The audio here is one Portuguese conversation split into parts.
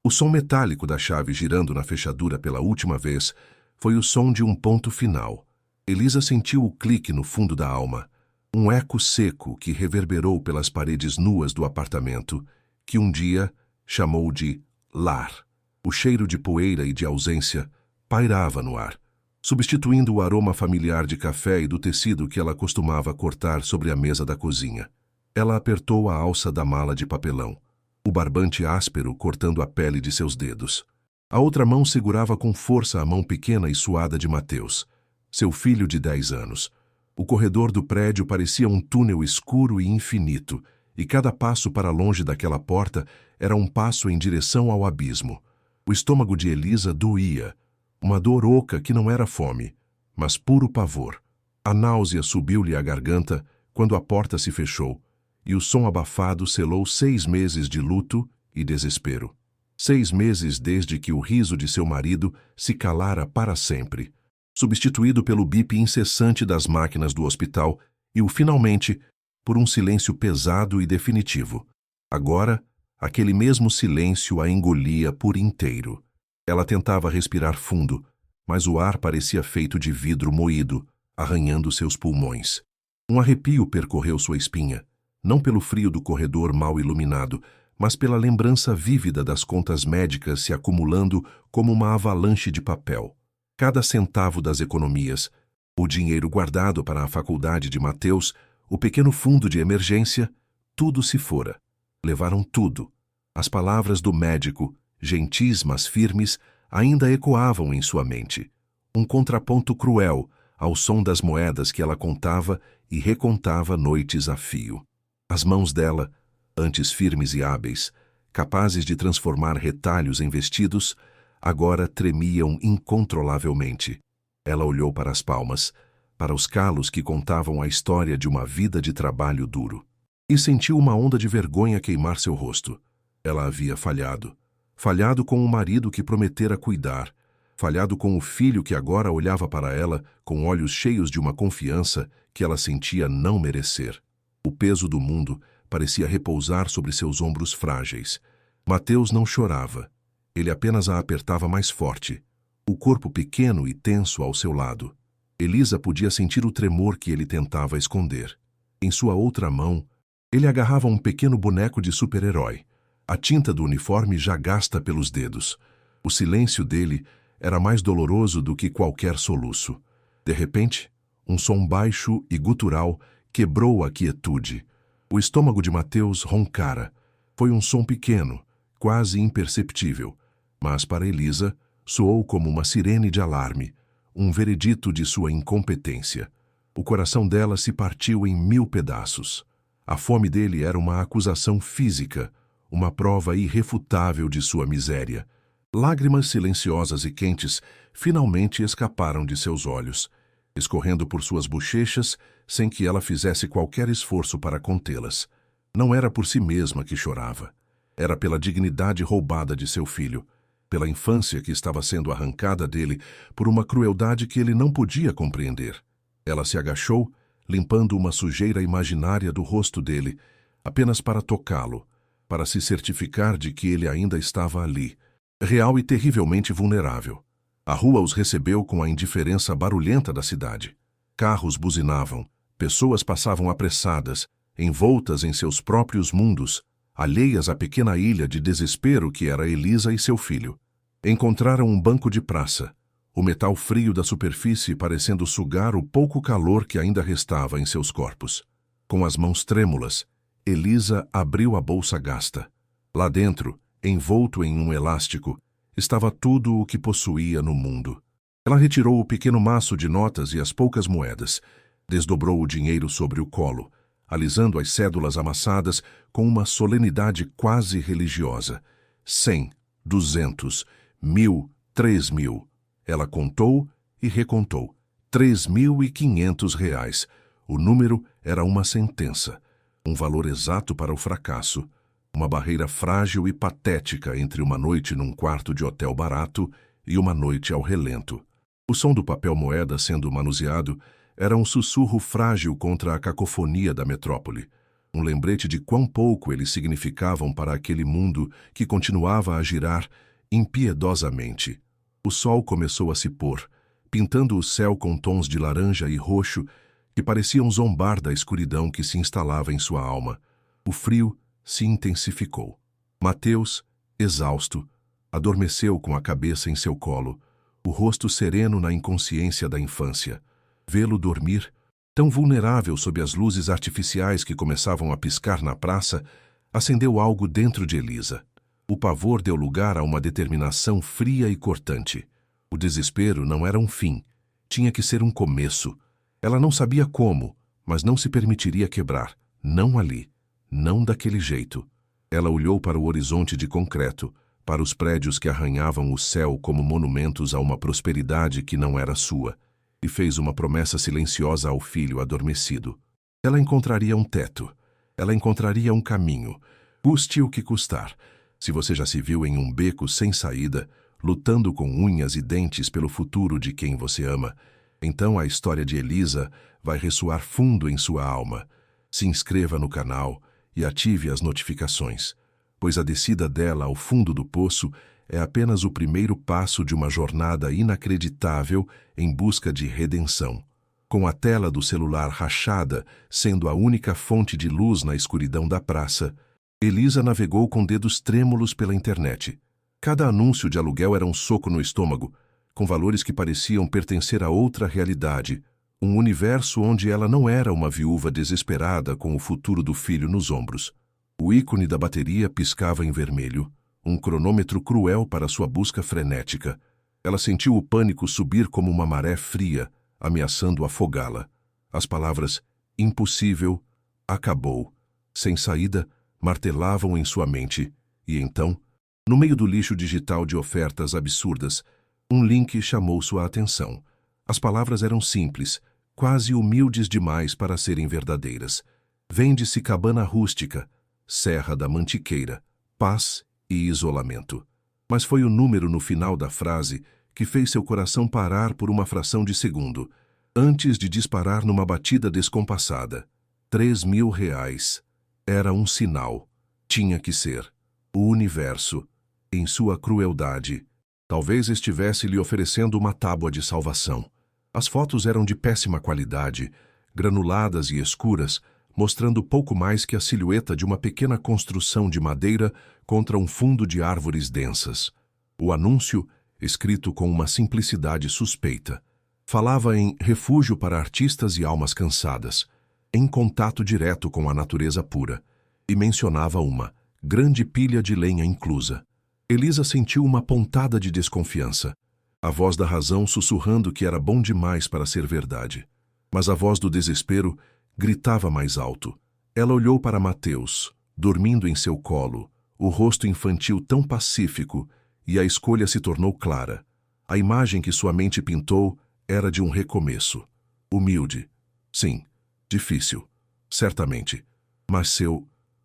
O som metálico da chave girando na fechadura pela última vez foi o som de um ponto final. Elisa sentiu o clique no fundo da alma, um eco seco que reverberou pelas paredes nuas do apartamento, que um dia chamou de lar. O cheiro de poeira e de ausência pairava no ar, substituindo o aroma familiar de café e do tecido que ela costumava cortar sobre a mesa da cozinha. Ela apertou a alça da mala de papelão, o barbante áspero cortando a pele de seus dedos. A outra mão segurava com força a mão pequena e suada de Mateus, seu filho de 10 anos. O corredor do prédio parecia um túnel escuro e infinito, e cada passo para longe daquela porta era um passo em direção ao abismo. O estômago de Elisa doía, uma dor oca que não era fome, mas puro pavor. A náusea subiu-lhe à garganta quando a porta se fechou, e o som abafado selou 6 meses de luto e desespero. 6 meses desde que o riso de seu marido se calara para sempre, substituído pelo bip incessante das máquinas do hospital e finalmente, por um silêncio pesado e definitivo. Agora, aquele mesmo silêncio a engolia por inteiro. Ela tentava respirar fundo, mas o ar parecia feito de vidro moído, arranhando seus pulmões. Um arrepio percorreu sua espinha, não pelo frio do corredor mal iluminado, mas pela lembrança vívida das contas médicas se acumulando como uma avalanche de papel. Cada centavo das economias, o dinheiro guardado para a faculdade de Mateus, o pequeno fundo de emergência, tudo se fora. Levaram tudo. As palavras do médico, gentis mas firmes, ainda ecoavam em sua mente. Um contraponto cruel ao som das moedas que ela contava e recontava noites a fio. As mãos dela, antes firmes e hábeis, capazes de transformar retalhos em vestidos, agora tremiam incontrolavelmente. Ela olhou para as palmas, para os calos que contavam a história de uma vida de trabalho duro, e sentiu uma onda de vergonha queimar seu rosto. Ela havia falhado. Falhado com o marido que prometera cuidar, falhado com o filho que agora olhava para ela com olhos cheios de uma confiança que ela sentia não merecer. O peso do mundo parecia repousar sobre seus ombros frágeis. Mateus não chorava. Ele apenas a apertava mais forte, o corpo pequeno e tenso ao seu lado. Elisa podia sentir o tremor que ele tentava esconder. Em sua outra mão, ele agarrava um pequeno boneco de super-herói, a tinta do uniforme já gasta pelos dedos. O silêncio dele era mais doloroso do que qualquer soluço. De repente, um som baixo e gutural quebrou a quietude. O estômago de Mateus roncara. Foi um som pequeno, quase imperceptível, mas para Elisa soou como uma sirene de alarme, um veredito de sua incompetência. O coração dela se partiu em 1000 pedaços. A fome dele era uma acusação física, uma prova irrefutável de sua miséria. Lágrimas silenciosas e quentes finalmente escaparam de seus olhos, escorrendo por suas bochechas sem que ela fizesse qualquer esforço para contê-las. Não era por si mesma que chorava. Era pela dignidade roubada de seu filho, pela infância que estava sendo arrancada dele por uma crueldade que ele não podia compreender. Ela se agachou, limpando uma sujeira imaginária do rosto dele, apenas para tocá-lo, para se certificar de que ele ainda estava ali, real e terrivelmente vulnerável. A rua os recebeu com a indiferença barulhenta da cidade. Carros buzinavam, pessoas passavam apressadas, envoltas em seus próprios mundos, alheias à pequena ilha de desespero que era Elisa e seu filho. Encontraram um banco de praça, o metal frio da superfície parecendo sugar o pouco calor que ainda restava em seus corpos. Com as mãos trêmulas, Elisa abriu a bolsa gasta. Lá dentro, envolto em um elástico, estava tudo o que possuía no mundo. Ela retirou o pequeno maço de notas e as poucas moedas, desdobrou o dinheiro sobre o colo, alisando as cédulas amassadas com uma solenidade quase religiosa. 100, 200, 1000, 3000. Ela contou e recontou. 3.500 reais. O número era uma sentença, um valor exato para o fracasso, uma barreira frágil e patética entre uma noite num quarto de hotel barato e uma noite ao relento. O som do papel-moeda sendo manuseado era um sussurro frágil contra a cacofonia da metrópole, um lembrete de quão pouco eles significavam para aquele mundo que continuava a girar impiedosamente. O sol começou a se pôr, pintando o céu com tons de laranja e roxo que pareciam zombar da escuridão que se instalava em sua alma. O frio se intensificou. Mateus, exausto, adormeceu com a cabeça em seu colo, o rosto sereno na inconsciência da infância. Vê-lo dormir, tão vulnerável sob as luzes artificiais que começavam a piscar na praça, acendeu algo dentro de Elisa. O pavor deu lugar a uma determinação fria e cortante. O desespero não era um fim, tinha que ser um começo. Ela não sabia como, mas não se permitiria quebrar. Não ali, não daquele jeito. Ela olhou para o horizonte de concreto, para os prédios que arranhavam o céu como monumentos a uma prosperidade que não era sua, e fez uma promessa silenciosa ao filho adormecido. Ela encontraria um teto. Ela encontraria um caminho, custe o que custar. Se você já se viu em um beco sem saída, lutando com unhas e dentes pelo futuro de quem você ama, então a história de Elisa vai ressoar fundo em sua alma. Se inscreva no canal e ative as notificações, pois a descida dela ao fundo do poço é apenas o primeiro passo de uma jornada inacreditável em busca de redenção. Com a tela do celular rachada sendo a única fonte de luz na escuridão da praça, Elisa navegou com dedos trêmulos pela internet. Cada anúncio de aluguel era um soco no estômago, com valores que pareciam pertencer a outra realidade, um universo onde ela não era uma viúva desesperada com o futuro do filho nos ombros. O ícone da bateria piscava em vermelho, um cronômetro cruel para sua busca frenética. Ela sentiu o pânico subir como uma maré fria, ameaçando afogá-la. As palavras "impossível", "acabou", "sem saída" martelavam em sua mente, e então, no meio do lixo digital de ofertas absurdas, um link chamou sua atenção. As palavras eram simples, quase humildes demais para serem verdadeiras. Vende-se cabana rústica, Serra da Mantiqueira, paz e isolamento. Mas foi o número no final da frase que fez seu coração parar por uma fração de segundo, antes de disparar numa batida descompassada. R$3.000. Era um sinal. Tinha que ser. O universo, em sua crueldade, talvez estivesse lhe oferecendo uma tábua de salvação. As fotos eram de péssima qualidade, granuladas e escuras, mostrando pouco mais que a silhueta de uma pequena construção de madeira contra um fundo de árvores densas. O anúncio, escrito com uma simplicidade suspeita, falava em refúgio para artistas e almas cansadas, em contato direto com a natureza pura, e mencionava uma grande pilha de lenha inclusa. Elisa sentiu uma pontada de desconfiança, a voz da razão sussurrando que era bom demais para ser verdade. Mas a voz do desespero gritava mais alto. Ela olhou para Mateus, dormindo em seu colo, o rosto infantil tão pacífico, e a escolha se tornou clara. A imagem que sua mente pintou era de um recomeço. Humilde. Sim, difícil. Certamente. Mas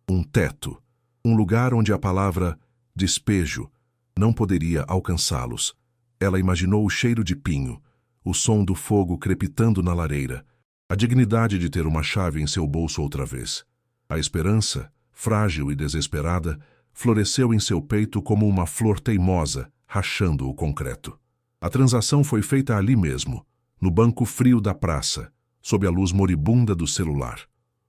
um teto. Um lugar onde a palavra despejo não poderia alcançá-los. Ela imaginou o cheiro de pinho, o som do fogo crepitando na lareira, a dignidade de ter uma chave em seu bolso outra vez. A esperança, frágil e desesperada, floresceu em seu peito como uma flor teimosa, rachando o concreto. A transação foi feita ali mesmo, no banco frio da praça, sob a luz moribunda do celular.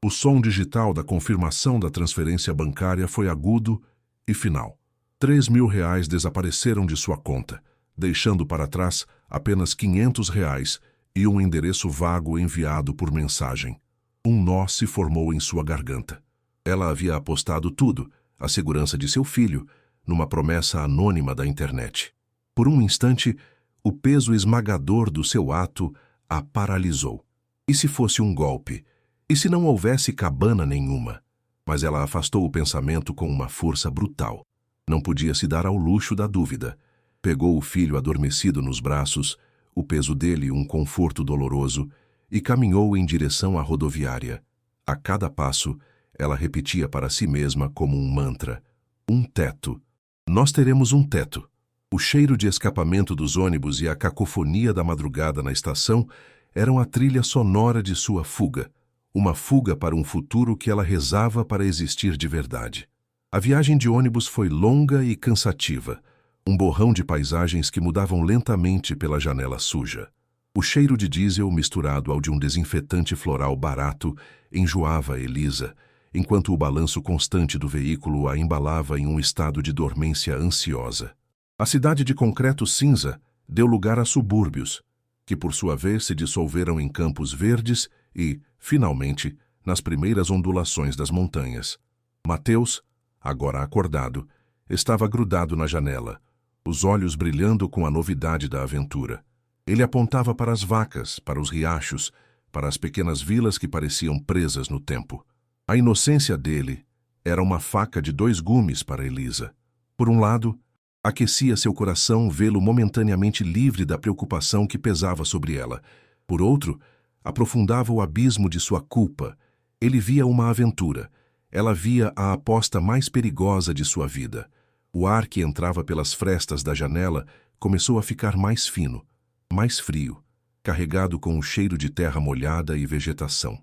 O som digital da confirmação da transferência bancária foi agudo e final. R$3.000 desapareceram de sua conta, deixando para trás apenas R$500 e um endereço vago enviado por mensagem. Um nó se formou em sua garganta. Ela havia apostado tudo, a segurança de seu filho, numa promessa anônima da internet. Por um instante, o peso esmagador do seu ato a paralisou. E se fosse um golpe? E se não houvesse cabana nenhuma? Mas ela afastou o pensamento com uma força brutal. Não podia se dar ao luxo da dúvida. Pegou o filho adormecido nos braços, o peso dele um conforto doloroso, e caminhou em direção à rodoviária. A cada passo, ela repetia para si mesma como um mantra: um teto. Nós teremos um teto. O cheiro de escapamento dos ônibus e a cacofonia da madrugada na estação eram a trilha sonora de sua fuga. uma fuga para um futuro que ela rezava para existir de verdade. A viagem de ônibus foi longa e cansativa, um borrão de paisagens que mudavam lentamente pela janela suja. O cheiro de diesel misturado ao de um desinfetante floral barato enjoava Elisa, enquanto o balanço constante do veículo a embalava em um estado de dormência ansiosa. A cidade de concreto cinza deu lugar a subúrbios, que por sua vez se dissolveram em campos verdes e, finalmente, nas primeiras ondulações das montanhas. Mateus, agora acordado, estava grudado na janela, os olhos brilhando com a novidade da aventura. Ele apontava para as vacas, para os riachos, para as pequenas vilas que pareciam presas no tempo. A inocência dele era uma faca de 2 gumes para Elisa. Por um lado, aquecia seu coração vê-lo momentaneamente livre da preocupação que pesava sobre ela. Por outro, aprofundava o abismo de sua culpa. Ele via uma aventura. Ela via a aposta mais perigosa de sua vida. O ar que entrava pelas frestas da janela começou a ficar mais fino, mais frio, carregado com o cheiro de terra molhada e vegetação.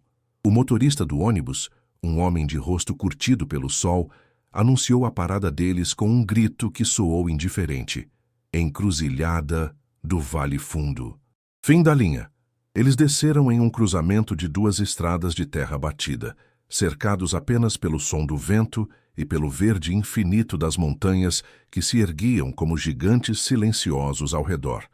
O motorista do ônibus, um homem de rosto curtido pelo sol, anunciou a parada deles com um grito que soou indiferente. Encruzilhada do Vale Fundo. Fim da linha. Eles desceram em um cruzamento de 2 estradas de terra batida, cercados apenas pelo som do vento e pelo verde infinito das montanhas que se erguiam como gigantes silenciosos ao redor.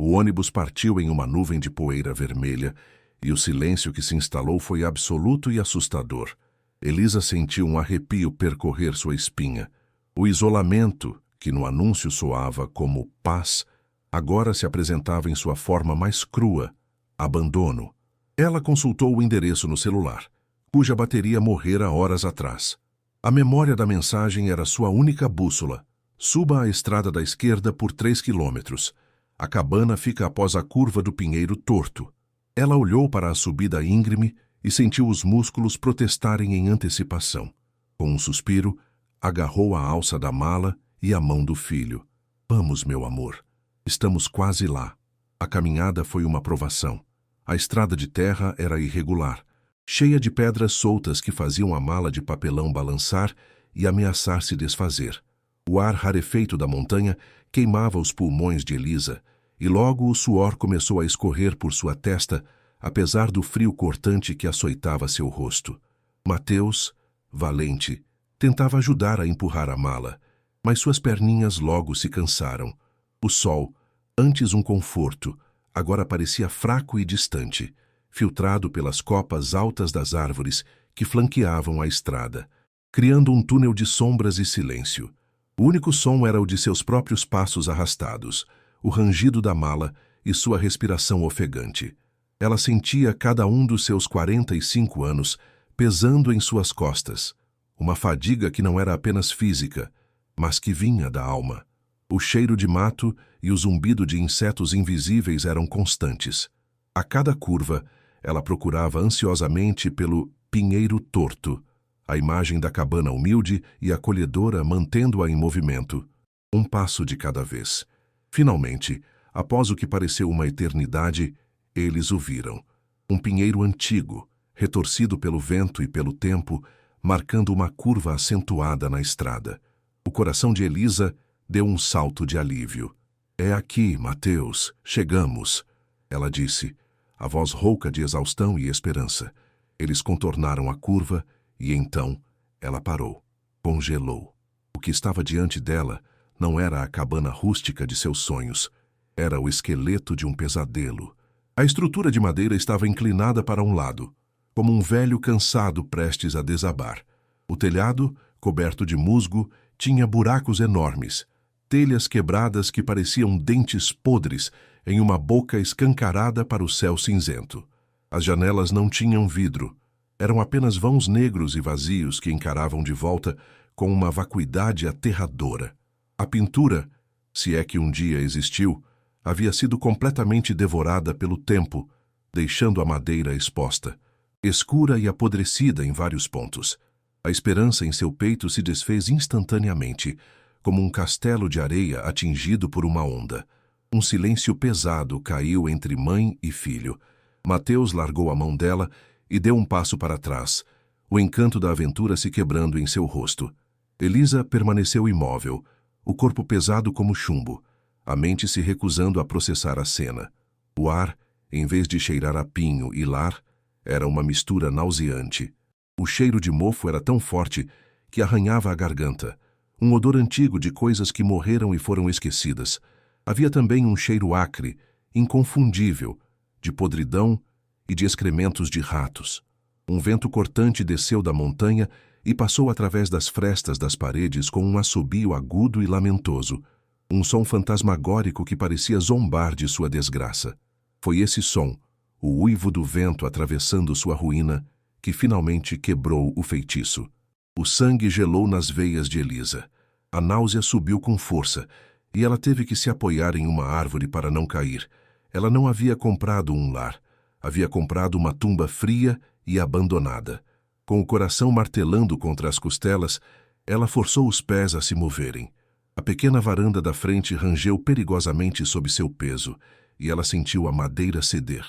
O ônibus partiu em uma nuvem de poeira vermelha e o silêncio que se instalou foi absoluto e assustador. Elisa sentiu um arrepio percorrer sua espinha. O isolamento, que no anúncio soava como paz, agora se apresentava em sua forma mais crua, abandono. Ela consultou o endereço no celular, cuja bateria morrera horas atrás. A memória da mensagem era sua única bússola. Suba a estrada da esquerda por 3 quilômetros. A cabana fica após a curva do Pinheiro Torto. Ela olhou para a subida íngreme e sentiu os músculos protestarem em antecipação. Com um suspiro, agarrou a alça da mala e a mão do filho. Vamos, meu amor. Estamos quase lá. A caminhada foi uma provação. A estrada de terra era irregular, cheia de pedras soltas que faziam a mala de papelão balançar e ameaçar se desfazer. O ar rarefeito da montanha queimava os pulmões de Elisa, e logo o suor começou a escorrer por sua testa, apesar do frio cortante que açoitava seu rosto. Mateus, valente, tentava ajudar a empurrar a mala, mas suas perninhas logo se cansaram. O sol, antes um conforto, agora parecia fraco e distante, filtrado pelas copas altas das árvores que flanqueavam a estrada, criando um túnel de sombras e silêncio. O único som era o de seus próprios passos arrastados, o rangido da mala e sua respiração ofegante. Ela sentia cada um dos seus 45 anos pesando em suas costas, uma fadiga que não era apenas física, mas que vinha da alma. O cheiro de mato e o zumbido de insetos invisíveis eram constantes. A cada curva, ela procurava ansiosamente pelo Pinheiro Torto, a imagem da cabana humilde e acolhedora mantendo-a em movimento, um passo de cada vez. Finalmente, após o que pareceu uma eternidade, eles o viram. Um pinheiro antigo, retorcido pelo vento e pelo tempo, marcando uma curva acentuada na estrada. O coração de Elisa deu um salto de alívio. É aqui, Mateus, chegamos, ela disse, a voz rouca de exaustão e esperança. Eles contornaram a curva e então ela parou, congelou. O que estava diante dela não era a cabana rústica de seus sonhos, era o esqueleto de um pesadelo. A estrutura de madeira estava inclinada para um lado, como um velho cansado prestes a desabar. O telhado, coberto de musgo, tinha buracos enormes, telhas quebradas que pareciam dentes podres em uma boca escancarada para o céu cinzento. As janelas não tinham vidro, eram apenas vãos negros e vazios que encaravam de volta com uma vacuidade aterradora. A pintura, se é que um dia existiu, havia sido completamente devorada pelo tempo, deixando a madeira exposta, escura e apodrecida em vários pontos. A esperança em seu peito se desfez instantaneamente, como um castelo de areia atingido por uma onda. Um silêncio pesado caiu entre mãe e filho. Mateus largou a mão dela e deu um passo para trás, o encanto da aventura se quebrando em seu rosto. Elisa permaneceu imóvel, o corpo pesado como chumbo, a mente se recusando a processar a cena. O ar, em vez de cheirar a pinho e lar, era uma mistura nauseante. O cheiro de mofo era tão forte que arranhava a garganta, um odor antigo de coisas que morreram e foram esquecidas. Havia também um cheiro acre, inconfundível, de podridão e de excrementos de ratos. Um vento cortante desceu da montanha e passou através das frestas das paredes com um assobio agudo e lamentoso, um som fantasmagórico que parecia zombar de sua desgraça. Foi esse som, o uivo do vento atravessando sua ruína, que finalmente quebrou o feitiço. O sangue gelou nas veias de Elisa. A náusea subiu com força, e ela teve que se apoiar em uma árvore para não cair. Ela não havia comprado um lar. Havia comprado uma tumba fria e abandonada. Com o coração martelando contra as costelas, ela forçou os pés a se moverem. A pequena varanda da frente rangeu perigosamente sob seu peso, e ela sentiu a madeira ceder.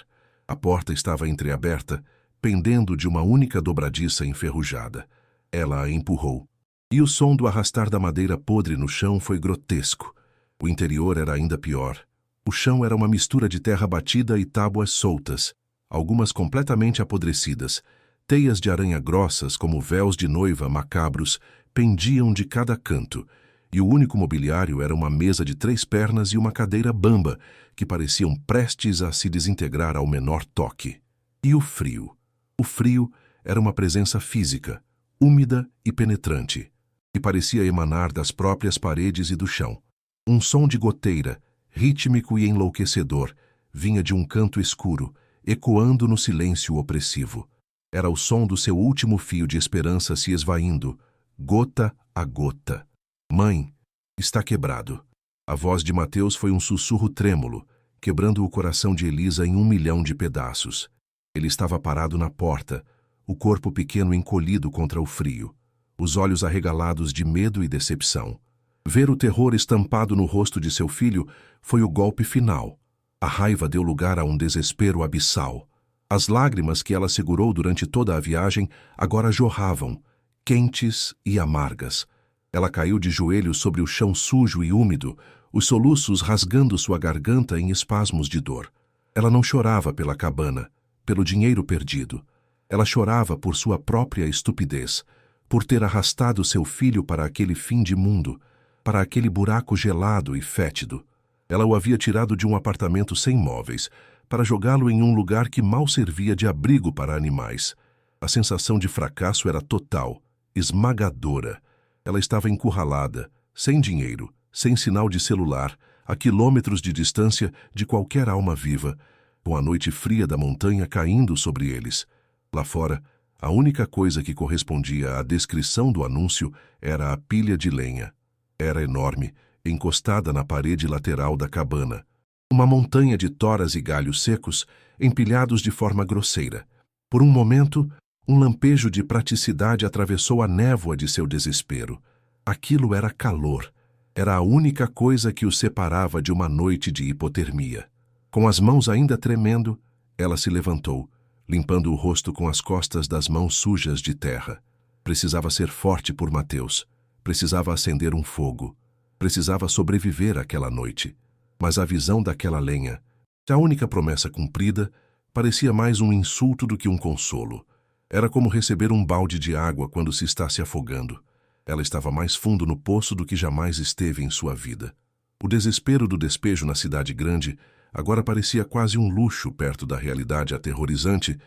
A porta estava entreaberta, pendendo de uma única dobradiça enferrujada. Ela a empurrou. E o som do arrastar da madeira podre no chão foi grotesco. O interior era ainda pior. O chão era uma mistura de terra batida e tábuas soltas, algumas completamente apodrecidas. Teias de aranha grossas, como véus de noiva macabros, pendiam de cada canto, e o único mobiliário era uma mesa de 3 pernas e uma cadeira bamba, que pareciam prestes a se desintegrar ao menor toque. E o frio? O frio era uma presença física, úmida e penetrante, que parecia emanar das próprias paredes e do chão. Um som de goteira, rítmico e enlouquecedor, vinha de um canto escuro, ecoando no silêncio opressivo. Era o som do seu último fio de esperança se esvaindo, gota a gota. Mãe, está quebrado. A voz de Mateus foi um sussurro trêmulo, quebrando o coração de Elisa em 1.000.000 de pedaços. Ele estava parado na porta, o corpo pequeno encolhido contra o frio, os olhos arregalados de medo e decepção. Ver o terror estampado no rosto de seu filho foi o golpe final. A raiva deu lugar a um desespero abissal. As lágrimas que ela segurou durante toda a viagem agora jorravam, quentes e amargas. Ela caiu de joelhos sobre o chão sujo e úmido, os soluços rasgando sua garganta em espasmos de dor. Ela não chorava pela cabana, pelo dinheiro perdido. Ela chorava por sua própria estupidez, por ter arrastado seu filho para aquele fim de mundo, para aquele buraco gelado e fétido. Ela o havia tirado de um apartamento sem móveis, para jogá-lo em um lugar que mal servia de abrigo para animais. A sensação de fracasso era total, esmagadora. Ela estava encurralada, sem dinheiro, sem sinal de celular, a quilômetros de distância de qualquer alma viva, com a noite fria da montanha caindo sobre eles. Lá fora, a única coisa que correspondia à descrição do anúncio era a pilha de lenha. Era enorme, encostada na parede lateral da cabana. Uma montanha de toras e galhos secos, empilhados de forma grosseira. Por um momento, um lampejo de praticidade atravessou a névoa de seu desespero. Aquilo era calor. Era a única coisa que o separava de uma noite de hipotermia. Com as mãos ainda tremendo, ela se levantou, limpando o rosto com as costas das mãos sujas de terra. Precisava ser forte por Mateus. Precisava acender um fogo. Precisava sobreviver àquela noite. Mas a visão daquela lenha, a única promessa cumprida, parecia mais um insulto do que um consolo. Era como receber um balde de água quando se está se afogando. Ela estava mais fundo no poço do que jamais esteve em sua vida. O desespero do despejo na cidade grande agora parecia quase um luxo perto da realidade aterrorizante,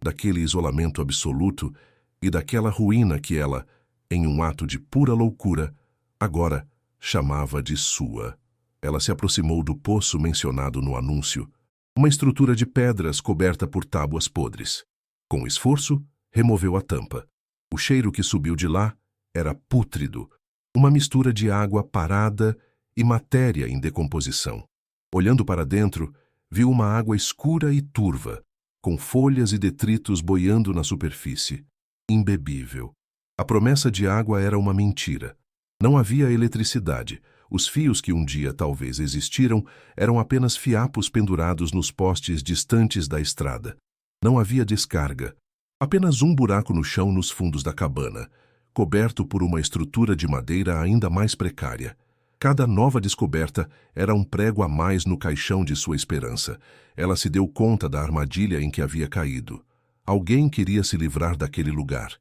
daquele isolamento absoluto e daquela ruína que ela, em um ato de pura loucura, agora chamava de sua. Ela se aproximou do poço mencionado no anúncio, uma estrutura de pedras coberta por tábuas podres. Com esforço, removeu a tampa. O cheiro que subiu de lá era pútrido, uma mistura de água parada e matéria em decomposição. Olhando para dentro, viu uma água escura e turva, com folhas e detritos boiando na superfície. Imbebível. A promessa de água era uma mentira. Não havia eletricidade. Os fios que um dia talvez existiram eram apenas fiapos pendurados nos postes distantes da estrada. Não havia descarga. Apenas um buraco no chão nos fundos da cabana, coberto por uma estrutura de madeira ainda mais precária. Cada nova descoberta era um prego a mais no caixão de sua esperança. Ela se deu conta da armadilha em que havia caído. Alguém queria se livrar daquele lugar.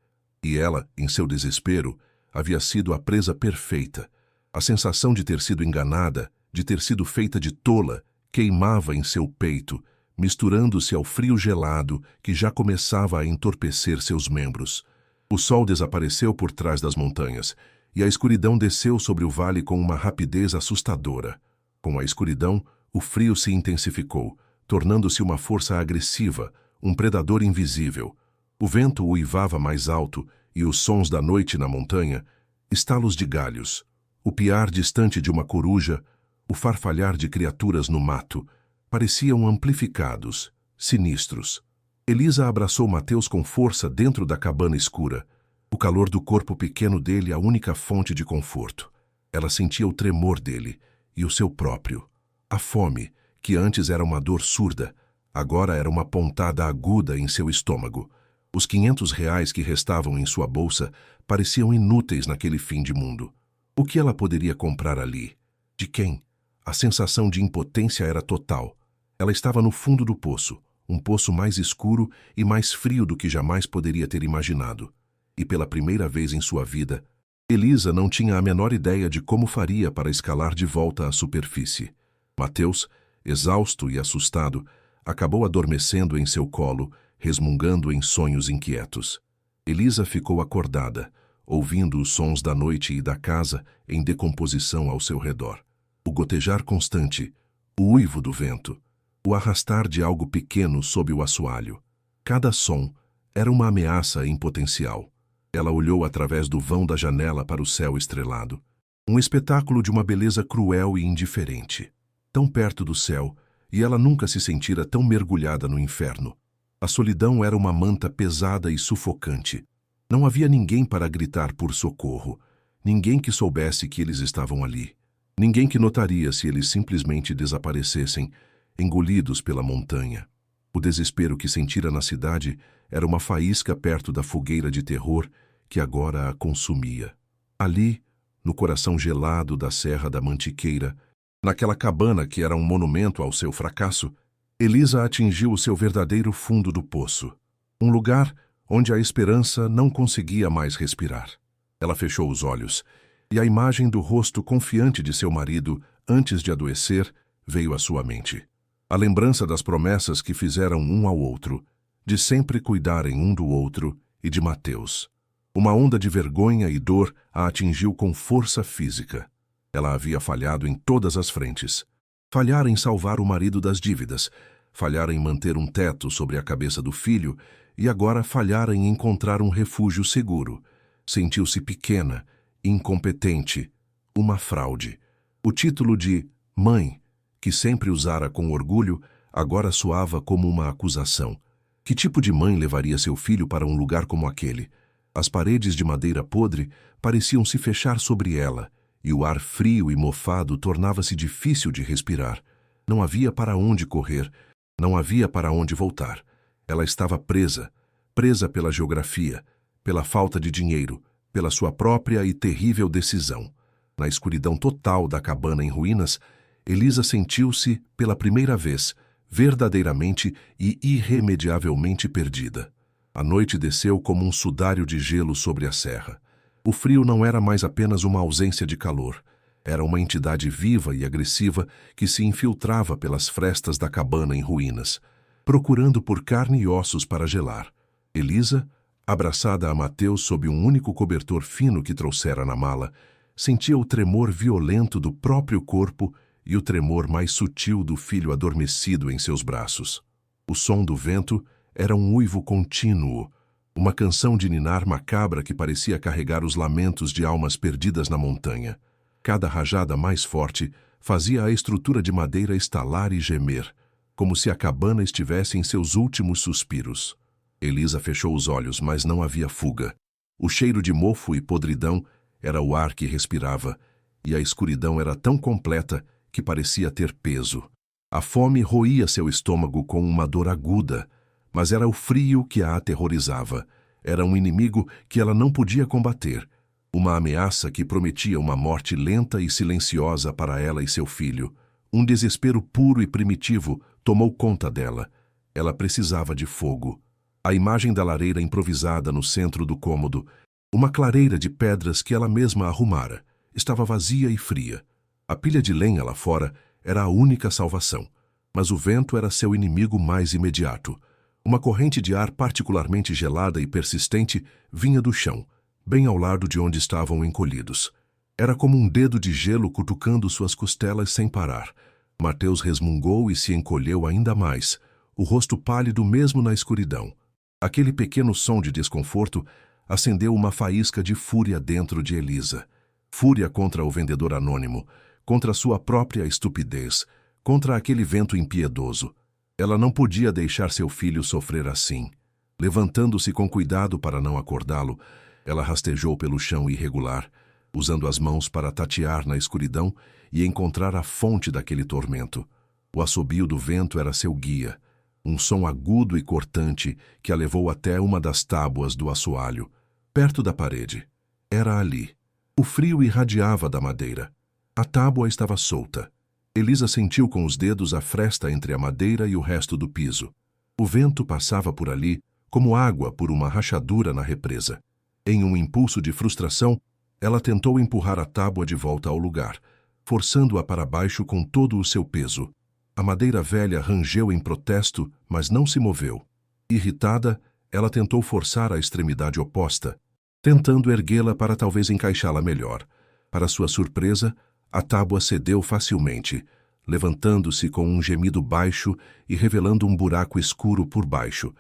E ela, em seu desespero, havia sido a presa perfeita. A sensação de ter sido enganada, de ter sido feita de tola, queimava em seu peito, misturando-se ao frio gelado que já começava a entorpecer seus membros. O sol desapareceu por trás das montanhas, e a escuridão desceu sobre o vale com uma rapidez assustadora. Com a escuridão, o frio se intensificou, tornando-se uma força agressiva, um predador invisível. O vento uivava mais alto, e os sons da noite na montanha, estalos de galhos, o piar distante de uma coruja, o farfalhar de criaturas no mato, pareciam amplificados, sinistros. Elisa abraçou Mateus com força dentro da cabana escura, o calor do corpo pequeno dele a única fonte de conforto. Ela sentia o tremor dele e o seu próprio. A fome, que antes era uma dor surda, agora era uma pontada aguda em seu estômago. Os R$ 500 que restavam em sua bolsa pareciam inúteis naquele fim de mundo. O que ela poderia comprar ali? De quem? A sensação de impotência era total. Ela estava no fundo do poço, um poço mais escuro e mais frio do que jamais poderia ter imaginado. E pela primeira vez em sua vida, Elisa não tinha a menor ideia de como faria para escalar de volta à superfície. Mateus, exausto e assustado, acabou adormecendo em seu colo, resmungando em sonhos inquietos. Elisa ficou acordada, ouvindo os sons da noite e da casa em decomposição ao seu redor. O gotejar constante, o uivo do vento, o arrastar de algo pequeno sob o assoalho. Cada som era uma ameaça em potencial. Ela olhou através do vão da janela para o céu estrelado. Um espetáculo de uma beleza cruel e indiferente. Tão perto do céu, e ela nunca se sentira tão mergulhada no inferno. A solidão era uma manta pesada e sufocante. Não havia ninguém para gritar por socorro. Ninguém que soubesse que eles estavam ali. Ninguém que notaria se eles simplesmente desaparecessem, engolidos pela montanha. O desespero que sentira na cidade era uma faísca perto da fogueira de terror que agora a consumia. Ali, no coração gelado da Serra da Mantiqueira, naquela cabana que era um monumento ao seu fracasso, Elisa atingiu o seu verdadeiro fundo do poço. Um lugar onde a esperança não conseguia mais respirar. Ela fechou os olhos, e a imagem do rosto confiante de seu marido, antes de adoecer, veio à sua mente. A lembrança das promessas que fizeram um ao outro, de sempre cuidarem um do outro e de Mateus. Uma onda de vergonha e dor a atingiu com força física. Ela havia falhado em todas as frentes. Falhara em salvar o marido das dívidas, falhara em manter um teto sobre a cabeça do filho e agora falhara em encontrar um refúgio seguro. Sentiu-se pequena, incompetente, uma fraude. O título de mãe, que sempre usara com orgulho, agora soava como uma acusação. Que tipo de mãe levaria seu filho para um lugar como aquele? As paredes de madeira podre pareciam se fechar sobre ela, e o ar frio e mofado tornava-se difícil de respirar. Não havia para onde correr, não havia para onde voltar. Ela estava presa, presa pela geografia, pela falta de dinheiro, pela sua própria e terrível decisão. Na escuridão total da cabana em ruínas, Elisa sentiu-se, pela primeira vez, verdadeiramente e irremediavelmente perdida. A noite desceu como um sudário de gelo sobre a serra. O frio não era mais apenas uma ausência de calor. Era uma entidade viva e agressiva que se infiltrava pelas frestas da cabana em ruínas, procurando por carne e ossos para gelar. Elisa, abraçada a Mateus sob um único cobertor fino que trouxera na mala, sentia o tremor violento do próprio corpo e o tremor mais sutil do filho adormecido em seus braços. O som do vento era um uivo contínuo, uma canção de ninar macabra que parecia carregar os lamentos de almas perdidas na montanha. Cada rajada mais forte fazia a estrutura de madeira estalar e gemer, como se a cabana estivesse em seus últimos suspiros. Elisa fechou os olhos, mas não havia fuga. O cheiro de mofo e podridão era o ar que respirava, e a escuridão era tão completa que parecia ter peso. A fome roía seu estômago com uma dor aguda, Mas era o frio que a aterrorizava. Era um inimigo que ela não podia combater. Uma ameaça que prometia uma morte lenta e silenciosa para ela e seu filho. Um desespero puro e primitivo tomou conta dela. Ela precisava de fogo. A imagem da lareira improvisada no centro do cômodo, uma clareira de pedras que ela mesma arrumara, estava vazia e fria. A pilha de lenha lá fora era a única salvação, mas o vento era seu inimigo mais imediato. Uma corrente de ar particularmente gelada e persistente vinha do chão, bem ao lado de onde estavam encolhidos. Era como um dedo de gelo cutucando suas costelas sem parar. Mateus resmungou e se encolheu ainda mais, o rosto pálido mesmo na escuridão. Aquele pequeno som de desconforto acendeu uma faísca de fúria dentro de Elisa. Fúria contra o vendedor anônimo, contra sua própria estupidez, contra aquele vento impiedoso. Ela não podia deixar seu filho sofrer assim. Levantando-se com cuidado para não acordá-lo, ela rastejou pelo chão irregular, usando as mãos para tatear na escuridão e encontrar a fonte daquele tormento. O assobio do vento era seu guia, um som agudo e cortante que a levou até uma das tábuas do assoalho, perto da parede. Era ali. O frio irradiava da madeira. A tábua estava solta. Elisa sentiu com os dedos a fresta entre a madeira e o resto do piso. O vento passava por ali como água por uma rachadura na represa. Em um impulso de frustração, ela tentou empurrar a tábua de volta ao lugar, forçando-a para baixo com todo o seu peso. A madeira velha rangeu em protesto, mas não se moveu. Irritada, ela tentou forçar a extremidade oposta, tentando erguê-la para talvez encaixá-la melhor. Para sua surpresa, a tábua cedeu facilmente, levantando-se com um gemido baixo e revelando um buraco escuro por baixo.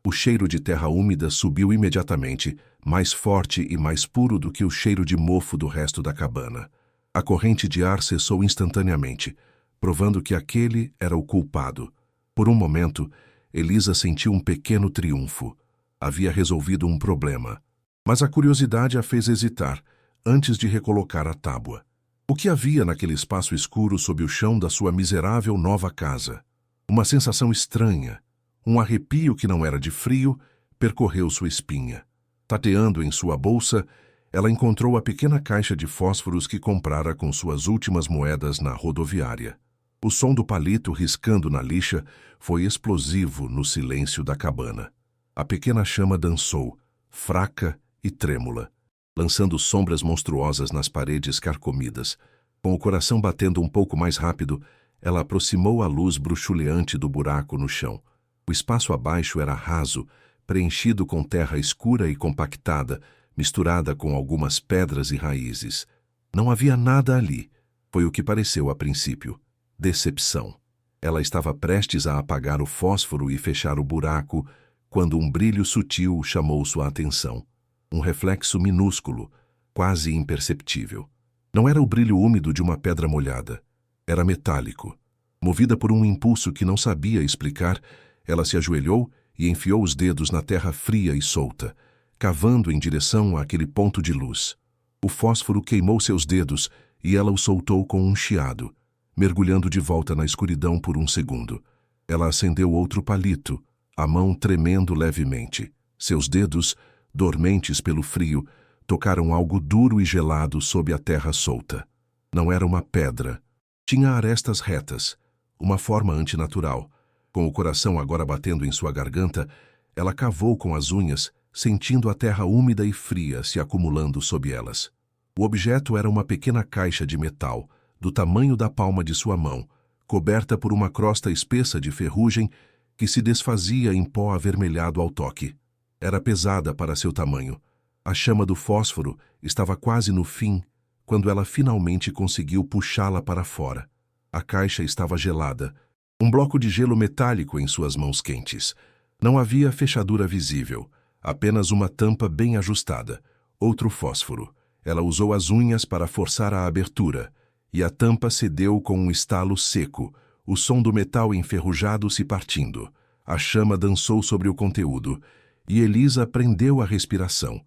O cheiro de terra úmida subiu imediatamente, mais forte e mais puro do que o cheiro de mofo do resto da cabana. A corrente de ar cessou instantaneamente, provando que aquele era o culpado. Por um momento, Elisa sentiu um pequeno triunfo. Havia resolvido um problema. Mas a curiosidade a fez hesitar, antes de recolocar a tábua. O que havia naquele espaço escuro sob o chão da sua miserável nova casa? Uma sensação estranha, um arrepio que não era de frio, percorreu sua espinha. Tateando em sua bolsa, ela encontrou a pequena caixa de fósforos que comprara com suas últimas moedas na rodoviária. O som do palito riscando na lixa foi explosivo no silêncio da cabana. A pequena chama dançou, fraca e trêmula, lançando sombras monstruosas nas paredes carcomidas. Com o coração batendo um pouco mais rápido, ela aproximou a luz bruxuleante do buraco no chão. O espaço abaixo era raso, preenchido com terra escura e compactada, misturada com algumas pedras e raízes. Não havia nada ali. Foi o que pareceu a princípio. Decepção. Ela estava prestes a apagar o fósforo e fechar o buraco, quando um brilho sutil chamou sua atenção. Um reflexo minúsculo, quase imperceptível. Não era o brilho úmido de uma pedra molhada. Era metálico. Movida por um impulso que não sabia explicar, ela se ajoelhou e enfiou os dedos na terra fria e solta, cavando em direção àquele ponto de luz. O fósforo queimou seus dedos e ela o soltou com um chiado, mergulhando de volta na escuridão por um segundo. Ela acendeu outro palito, a mão tremendo levemente. Seus dedos, dormentes pelo frio, tocaram algo duro e gelado sob a terra solta. Não era uma pedra. Tinha arestas retas, uma forma antinatural. Com o coração agora batendo em sua garganta, ela cavou com as unhas, sentindo a terra úmida e fria se acumulando sob elas. O objeto era uma pequena caixa de metal, do tamanho da palma de sua mão, coberta por uma crosta espessa de ferrugem que se desfazia em pó avermelhado ao toque. Era pesada para seu tamanho. A chama do fósforo estava quase no fim, quando ela finalmente conseguiu puxá-la para fora. A caixa estava gelada, um bloco de gelo metálico em suas mãos quentes. Não havia fechadura visível, apenas uma tampa bem ajustada, outro fósforo. Ela usou as unhas para forçar a abertura, e a tampa cedeu com um estalo seco, o som do metal enferrujado se partindo. A chama dançou sobre o conteúdo, e Elisa prendeu a respiração.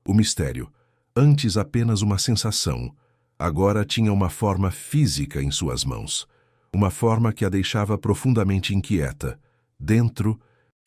O mistério, antes apenas uma sensação, agora tinha uma forma física em suas mãos. Uma forma que a deixava profundamente inquieta. Dentro,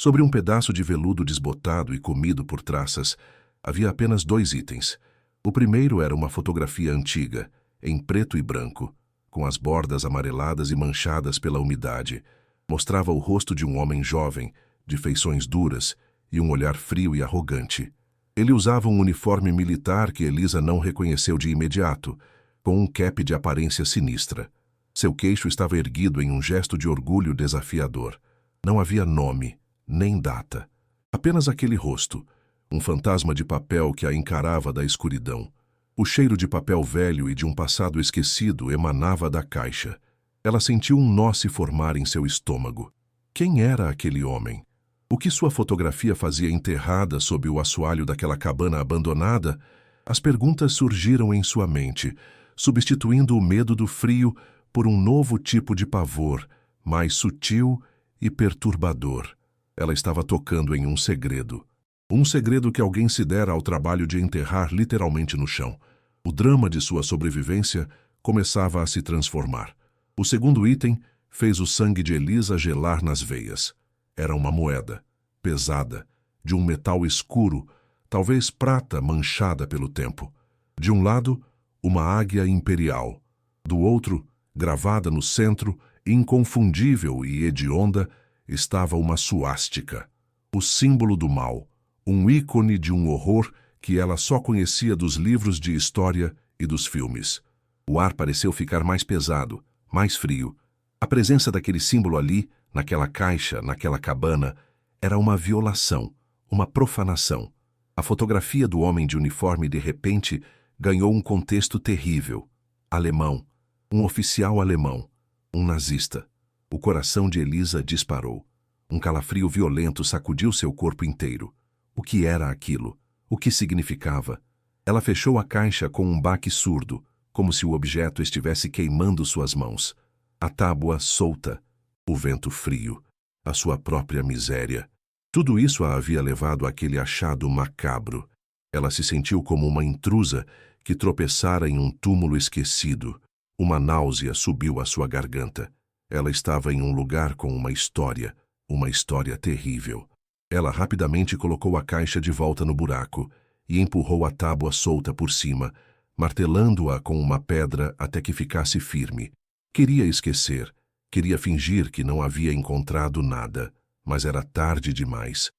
Sobre um pedaço de veludo desbotado e comido por traças, havia apenas 2 itens. O primeiro era uma fotografia antiga, em preto e branco, com as bordas amareladas e manchadas pela umidade. Mostrava o rosto de um homem jovem, de feições duras e um olhar frio e arrogante. Ele usava um uniforme militar que Elisa não reconheceu de imediato, com um cap de aparência sinistra. Seu queixo estava erguido em um gesto de orgulho desafiador. Não havia nome, nem data. Apenas aquele rosto, um fantasma de papel que a encarava da escuridão. O cheiro de papel velho e de um passado esquecido emanava da caixa. Ela sentiu um nó se formar em seu estômago. Quem era aquele homem? O que sua fotografia fazia enterrada sob o assoalho daquela cabana abandonada? As perguntas surgiram em sua mente, substituindo o medo do frio por um novo tipo de pavor, mais sutil e perturbador. Ela estava tocando em um segredo. Um segredo que alguém se dera ao trabalho de enterrar literalmente no chão. O drama de sua sobrevivência começava a se transformar. O segundo item fez o sangue de Elisa gelar nas veias. Era uma moeda, pesada, de um metal escuro, talvez prata manchada pelo tempo. De um lado, uma águia imperial. Do outro, gravada no centro, inconfundível e hedionda, estava uma suástica, o símbolo do mal, um ícone de um horror que ela só conhecia dos livros de história e dos filmes. O ar pareceu ficar mais pesado, mais frio. A presença daquele símbolo ali, naquela caixa, naquela cabana, era uma violação, uma profanação. A fotografia do homem de uniforme de repente ganhou um contexto terrível. Alemão, um oficial alemão, um nazista. O coração de Elisa disparou. Um calafrio violento sacudiu seu corpo inteiro. O que era aquilo? O que significava? Ela fechou a caixa com um baque surdo, como se o objeto estivesse queimando suas mãos. A tábua solta, o vento frio, a sua própria miséria. Tudo isso a havia levado àquele achado macabro. Ela se sentiu como uma intrusa que tropeçara em um túmulo esquecido. Uma náusea subiu à sua garganta. Ela estava em um lugar com uma história terrível. Ela rapidamente colocou a caixa de volta no buraco e empurrou a tábua solta por cima, martelando-a com uma pedra até que ficasse firme. Queria esquecer, queria fingir que não havia encontrado nada, mas era tarde demais.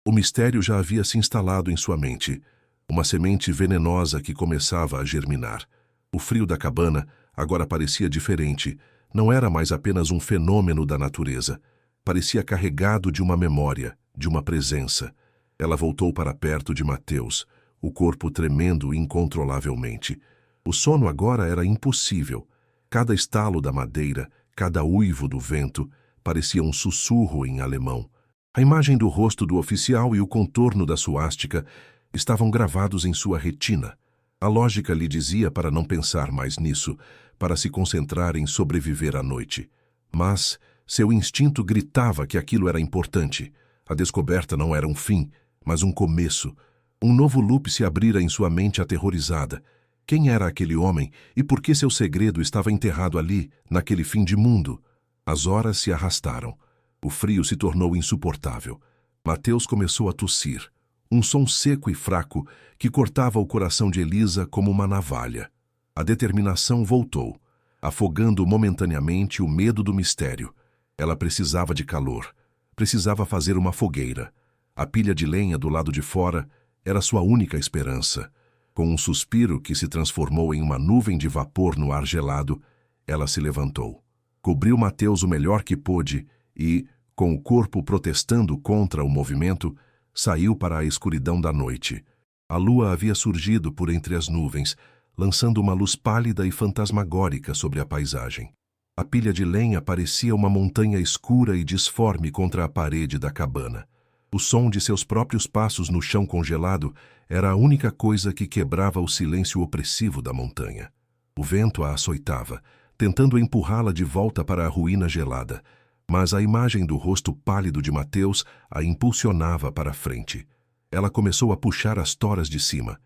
O mistério já havia se instalado em sua mente, uma semente venenosa que começava a germinar. O frio da cabana agora parecia diferente, não era mais apenas um fenômeno da natureza. Parecia carregado de uma memória, de uma presença. Ela voltou para perto de Mateus, o corpo tremendo incontrolavelmente. O sono agora era impossível. Cada estalo da madeira, cada uivo do vento, parecia um sussurro em alemão. A imagem do rosto do oficial e o contorno da suástica estavam gravados em sua retina. A lógica lhe dizia para não pensar mais nisso, para se concentrar em sobreviver à noite. Mas seu instinto gritava que aquilo era importante. A descoberta não era um fim, mas um começo. Um novo loop se abrira em sua mente aterrorizada. Quem era aquele homem e por que seu segredo estava enterrado ali, naquele fim de mundo? As horas se arrastaram. O frio se tornou insuportável. Mateus começou a tossir. Um som seco e fraco que cortava o coração de Elisa como uma navalha. A determinação voltou, afogando momentaneamente o medo do mistério. Ela precisava de calor. Precisava fazer uma fogueira. A pilha de lenha do lado de fora era sua única esperança. Com um suspiro que se transformou em uma nuvem de vapor no ar gelado, ela se levantou. Cobriu Mateus o melhor que pôde e, com o corpo protestando contra o movimento, saiu para a escuridão da noite. A lua havia surgido por entre as nuvens, lançando uma luz pálida e fantasmagórica sobre a paisagem. A pilha de lenha parecia uma montanha escura e disforme contra a parede da cabana. O som de seus próprios passos no chão congelado era a única coisa que quebrava o silêncio opressivo da montanha. O vento a açoitava, tentando empurrá-la de volta para a ruína gelada, mas a imagem do rosto pálido de Mateus a impulsionava para a frente. Ela começou a puxar as toras de cima.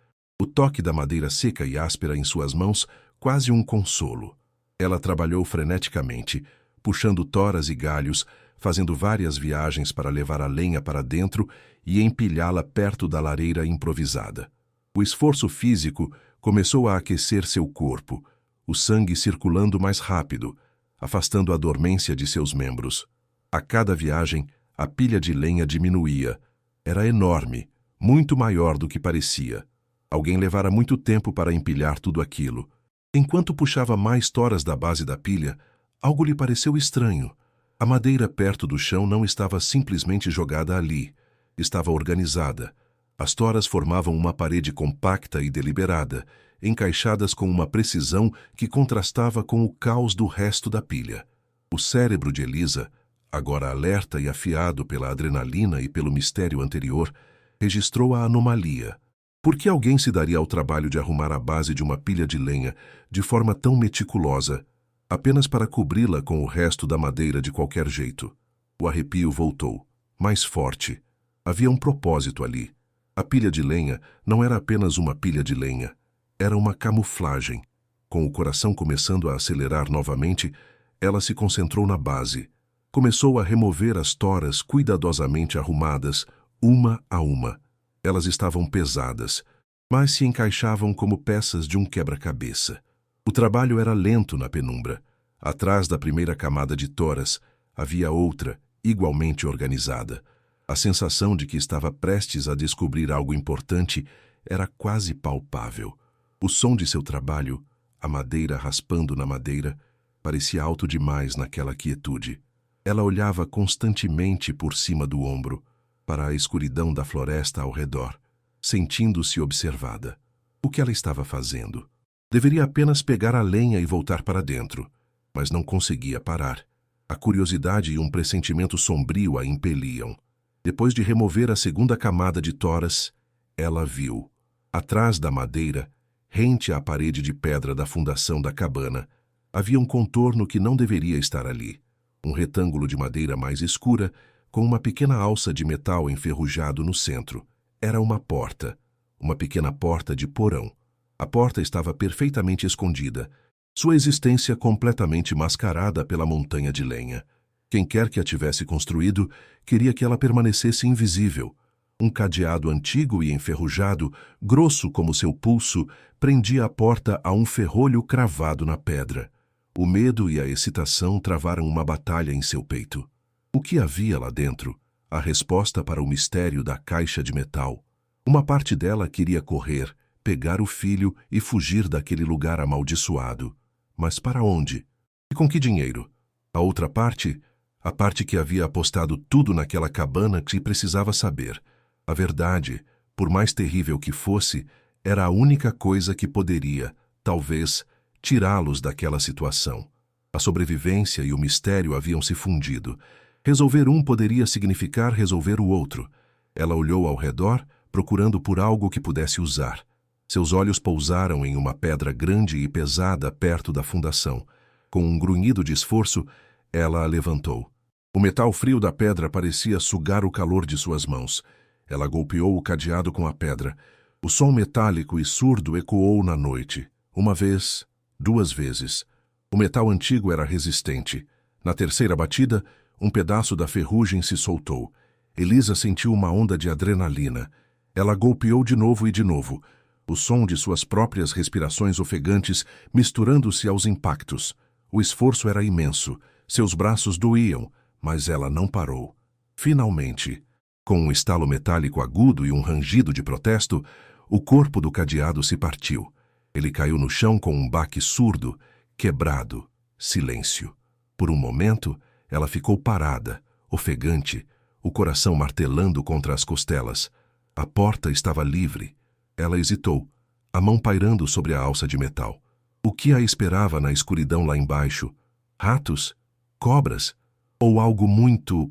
O toque da madeira seca e áspera em suas mãos, quase um consolo. Ela trabalhou freneticamente, puxando toras e galhos, fazendo várias viagens para levar a lenha para dentro e empilhá-la perto da lareira improvisada. O esforço físico começou a aquecer seu corpo, o sangue circulando mais rápido, afastando a dormência de seus membros. A cada viagem, a pilha de lenha diminuía. Era enorme, muito maior do que parecia. Alguém levara muito tempo para empilhar tudo aquilo. Enquanto puxava mais toras da base da pilha, algo lhe pareceu estranho. A madeira perto do chão não estava simplesmente jogada ali. Estava organizada. As toras formavam uma parede compacta e deliberada, encaixadas com uma precisão que contrastava com o caos do resto da pilha. O cérebro de Elisa, agora alerta e afiado pela adrenalina e pelo mistério anterior, registrou a anomalia. Por que alguém se daria ao trabalho de arrumar a base de uma pilha de lenha de forma tão meticulosa, apenas para cobri-la com o resto da madeira de qualquer jeito? O arrepio voltou, mais forte. Havia um propósito ali. A pilha de lenha não era apenas uma pilha de lenha. Era uma camuflagem. Com o coração começando a acelerar novamente, ela se concentrou na base. Começou a remover as toras cuidadosamente arrumadas, uma a uma. Elas estavam pesadas, mas se encaixavam como peças de um quebra-cabeça. O trabalho era lento na penumbra. Atrás da primeira camada de toras, havia outra, igualmente organizada. A sensação de que estava prestes a descobrir algo importante era quase palpável. O som de seu trabalho, a madeira raspando na madeira, parecia alto demais naquela quietude. Ela olhava constantemente por cima do ombro, para a escuridão da floresta ao redor, sentindo-se observada. O que ela estava fazendo? Deveria apenas pegar a lenha e voltar para dentro, mas não conseguia parar. A curiosidade e um pressentimento sombrio a impeliam. Depois de remover a segunda camada de toras, ela viu, atrás da madeira, rente à parede de pedra da fundação da cabana, havia um contorno que não deveria estar ali. Um retângulo de madeira mais escura, com uma pequena alça de metal enferrujado no centro. Era uma porta, uma pequena porta de porão. A porta estava perfeitamente escondida, sua existência completamente mascarada pela montanha de lenha. Quem quer que a tivesse construído, queria que ela permanecesse invisível. Um cadeado antigo e enferrujado, grosso como seu pulso, prendia a porta a um ferrolho cravado na pedra. O medo e a excitação travaram uma batalha em seu peito. O que havia lá dentro? A resposta para o mistério da caixa de metal. Uma parte dela queria correr, pegar o filho e fugir daquele lugar amaldiçoado. Mas para onde? E com que dinheiro? A outra parte, a parte que havia apostado tudo naquela cabana, que precisava saber. A verdade, por mais terrível que fosse, era a única coisa que poderia, talvez, tirá-los daquela situação. A sobrevivência e o mistério haviam se fundido. Resolver um poderia significar resolver o outro. Ela olhou ao redor, procurando por algo que pudesse usar. Seus olhos pousaram em uma pedra grande e pesada perto da fundação. Com um grunhido de esforço, ela a levantou. O metal frio da pedra parecia sugar o calor de suas mãos. Ela golpeou o cadeado com a pedra. O som metálico e surdo ecoou na noite. Uma vez, duas vezes. O metal antigo era resistente. Na terceira batida, um pedaço da ferrugem se soltou. Elisa sentiu uma onda de adrenalina. Ela golpeou de novo e de novo. O som de suas próprias respirações ofegantes misturando-se aos impactos. O esforço era imenso. Seus braços doíam, mas ela não parou. Finalmente, com um estalo metálico agudo e um rangido de protesto, o corpo do cadeado se partiu. Ele caiu no chão com um baque surdo, quebrado. Silêncio. Por um momento, ela ficou parada, ofegante, o coração martelando contra as costelas. A porta estava livre. Ela hesitou, a mão pairando sobre a alça de metal. O que a esperava na escuridão lá embaixo? Ratos? Cobras? Ou algo muito,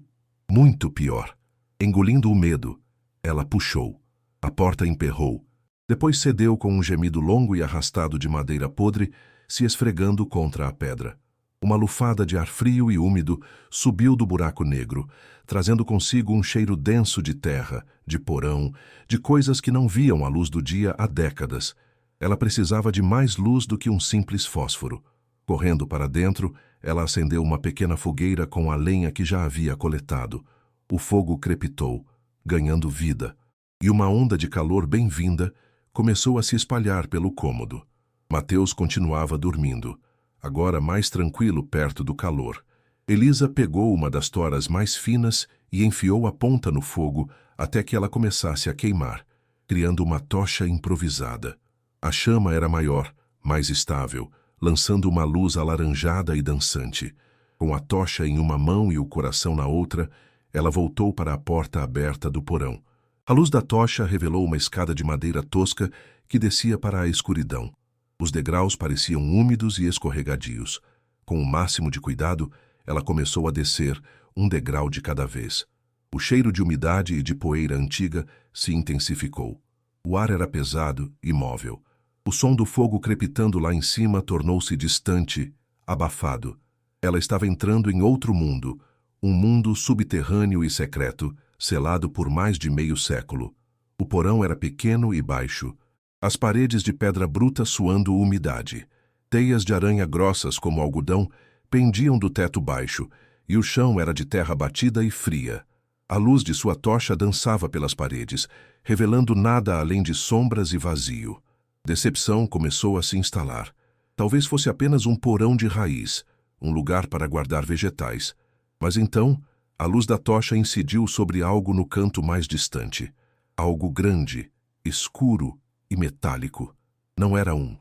muito pior? Engolindo o medo, ela puxou. A porta emperrou. Depois cedeu com um gemido longo e arrastado de madeira podre, se esfregando contra a pedra. Uma lufada de ar frio e úmido subiu do buraco negro, trazendo consigo um cheiro denso de terra, de porão, de coisas que não viam a luz do dia há décadas. Ela precisava de mais luz do que um simples fósforo. Correndo para dentro, Ela acendeu uma pequena fogueira com a lenha que já havia coletado. O fogo crepitou, ganhando vida, e uma onda de calor bem-vinda começou a se espalhar pelo cômodo. Mateus continuava dormindo, agora mais tranquilo perto do calor. Elisa pegou uma das toras mais finas e enfiou a ponta no fogo até que ela começasse a queimar, criando uma tocha improvisada. A chama era maior, mais estável, lançando uma luz alaranjada e dançante. Com a tocha em uma mão e o coração na outra, ela voltou para a porta aberta do porão. A luz da tocha revelou uma escada de madeira tosca que descia para a escuridão. Os degraus pareciam úmidos e escorregadios. Com o máximo de cuidado, ela começou a descer, um degrau de cada vez. O cheiro de umidade e de poeira antiga se intensificou. O ar era pesado, imóvel. O som do fogo crepitando lá em cima tornou-se distante, abafado. Ela estava entrando em outro mundo, um mundo subterrâneo e secreto, selado por mais de meio século. O porão era pequeno e baixo. As paredes de pedra bruta suando umidade. Teias de aranha grossas como algodão pendiam do teto baixo, e o chão era de terra batida e fria. A luz de sua tocha dançava pelas paredes, revelando nada além de sombras e vazio. Decepção começou a se instalar. Talvez fosse apenas um porão de raiz, um lugar para guardar vegetais. Mas então, a luz da tocha incidiu sobre algo no canto mais distante. Algo grande, escuro e metálico. Não era um,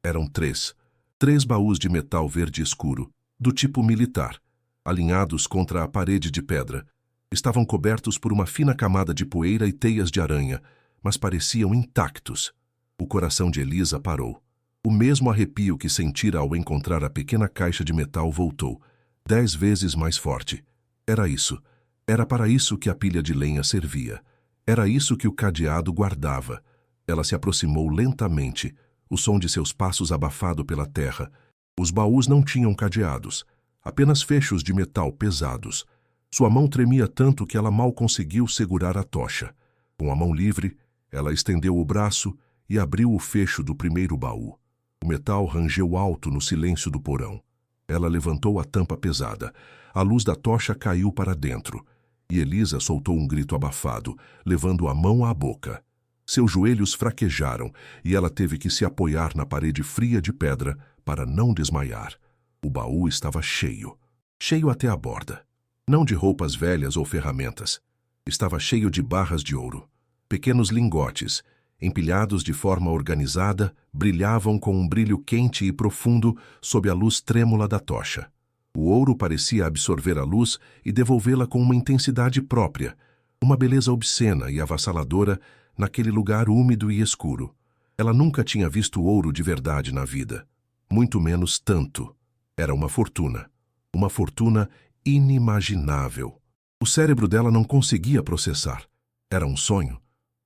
eram três. 3 baús de metal verde escuro, do tipo militar, alinhados contra a parede de pedra. Estavam cobertos por uma fina camada de poeira e teias de aranha, mas pareciam intactos. O coração de Elisa parou. O mesmo arrepio que sentira ao encontrar a pequena caixa de metal voltou, 10 vezes mais forte. Era isso. Era para isso que a pilha de lenha servia. Era isso que o cadeado guardava. Ela se aproximou lentamente, o som de seus passos abafado pela terra. Os baús não tinham cadeados, apenas fechos de metal pesados. Sua mão tremia tanto que ela mal conseguiu segurar a tocha. Com a mão livre, ela estendeu o braço e abriu o fecho do primeiro baú. O metal rangeu alto no silêncio do porão. Ela levantou a tampa pesada. A luz da tocha caiu para dentro, e Elisa soltou um grito abafado, levando a mão à boca. Seus joelhos fraquejaram, e ela teve que se apoiar na parede fria de pedra para não desmaiar. O baú estava cheio, cheio até a borda. Não de roupas velhas ou ferramentas. Estava cheio de barras de ouro. Pequenos lingotes, empilhados de forma organizada, brilhavam com um brilho quente e profundo sob a luz trêmula da tocha. O ouro parecia absorver a luz e devolvê-la com uma intensidade própria, uma beleza obscena e avassaladora naquele lugar úmido e escuro. Ela nunca tinha visto ouro de verdade na vida, muito menos tanto. Era uma fortuna inimaginável. O cérebro dela não conseguia processar. Era um sonho.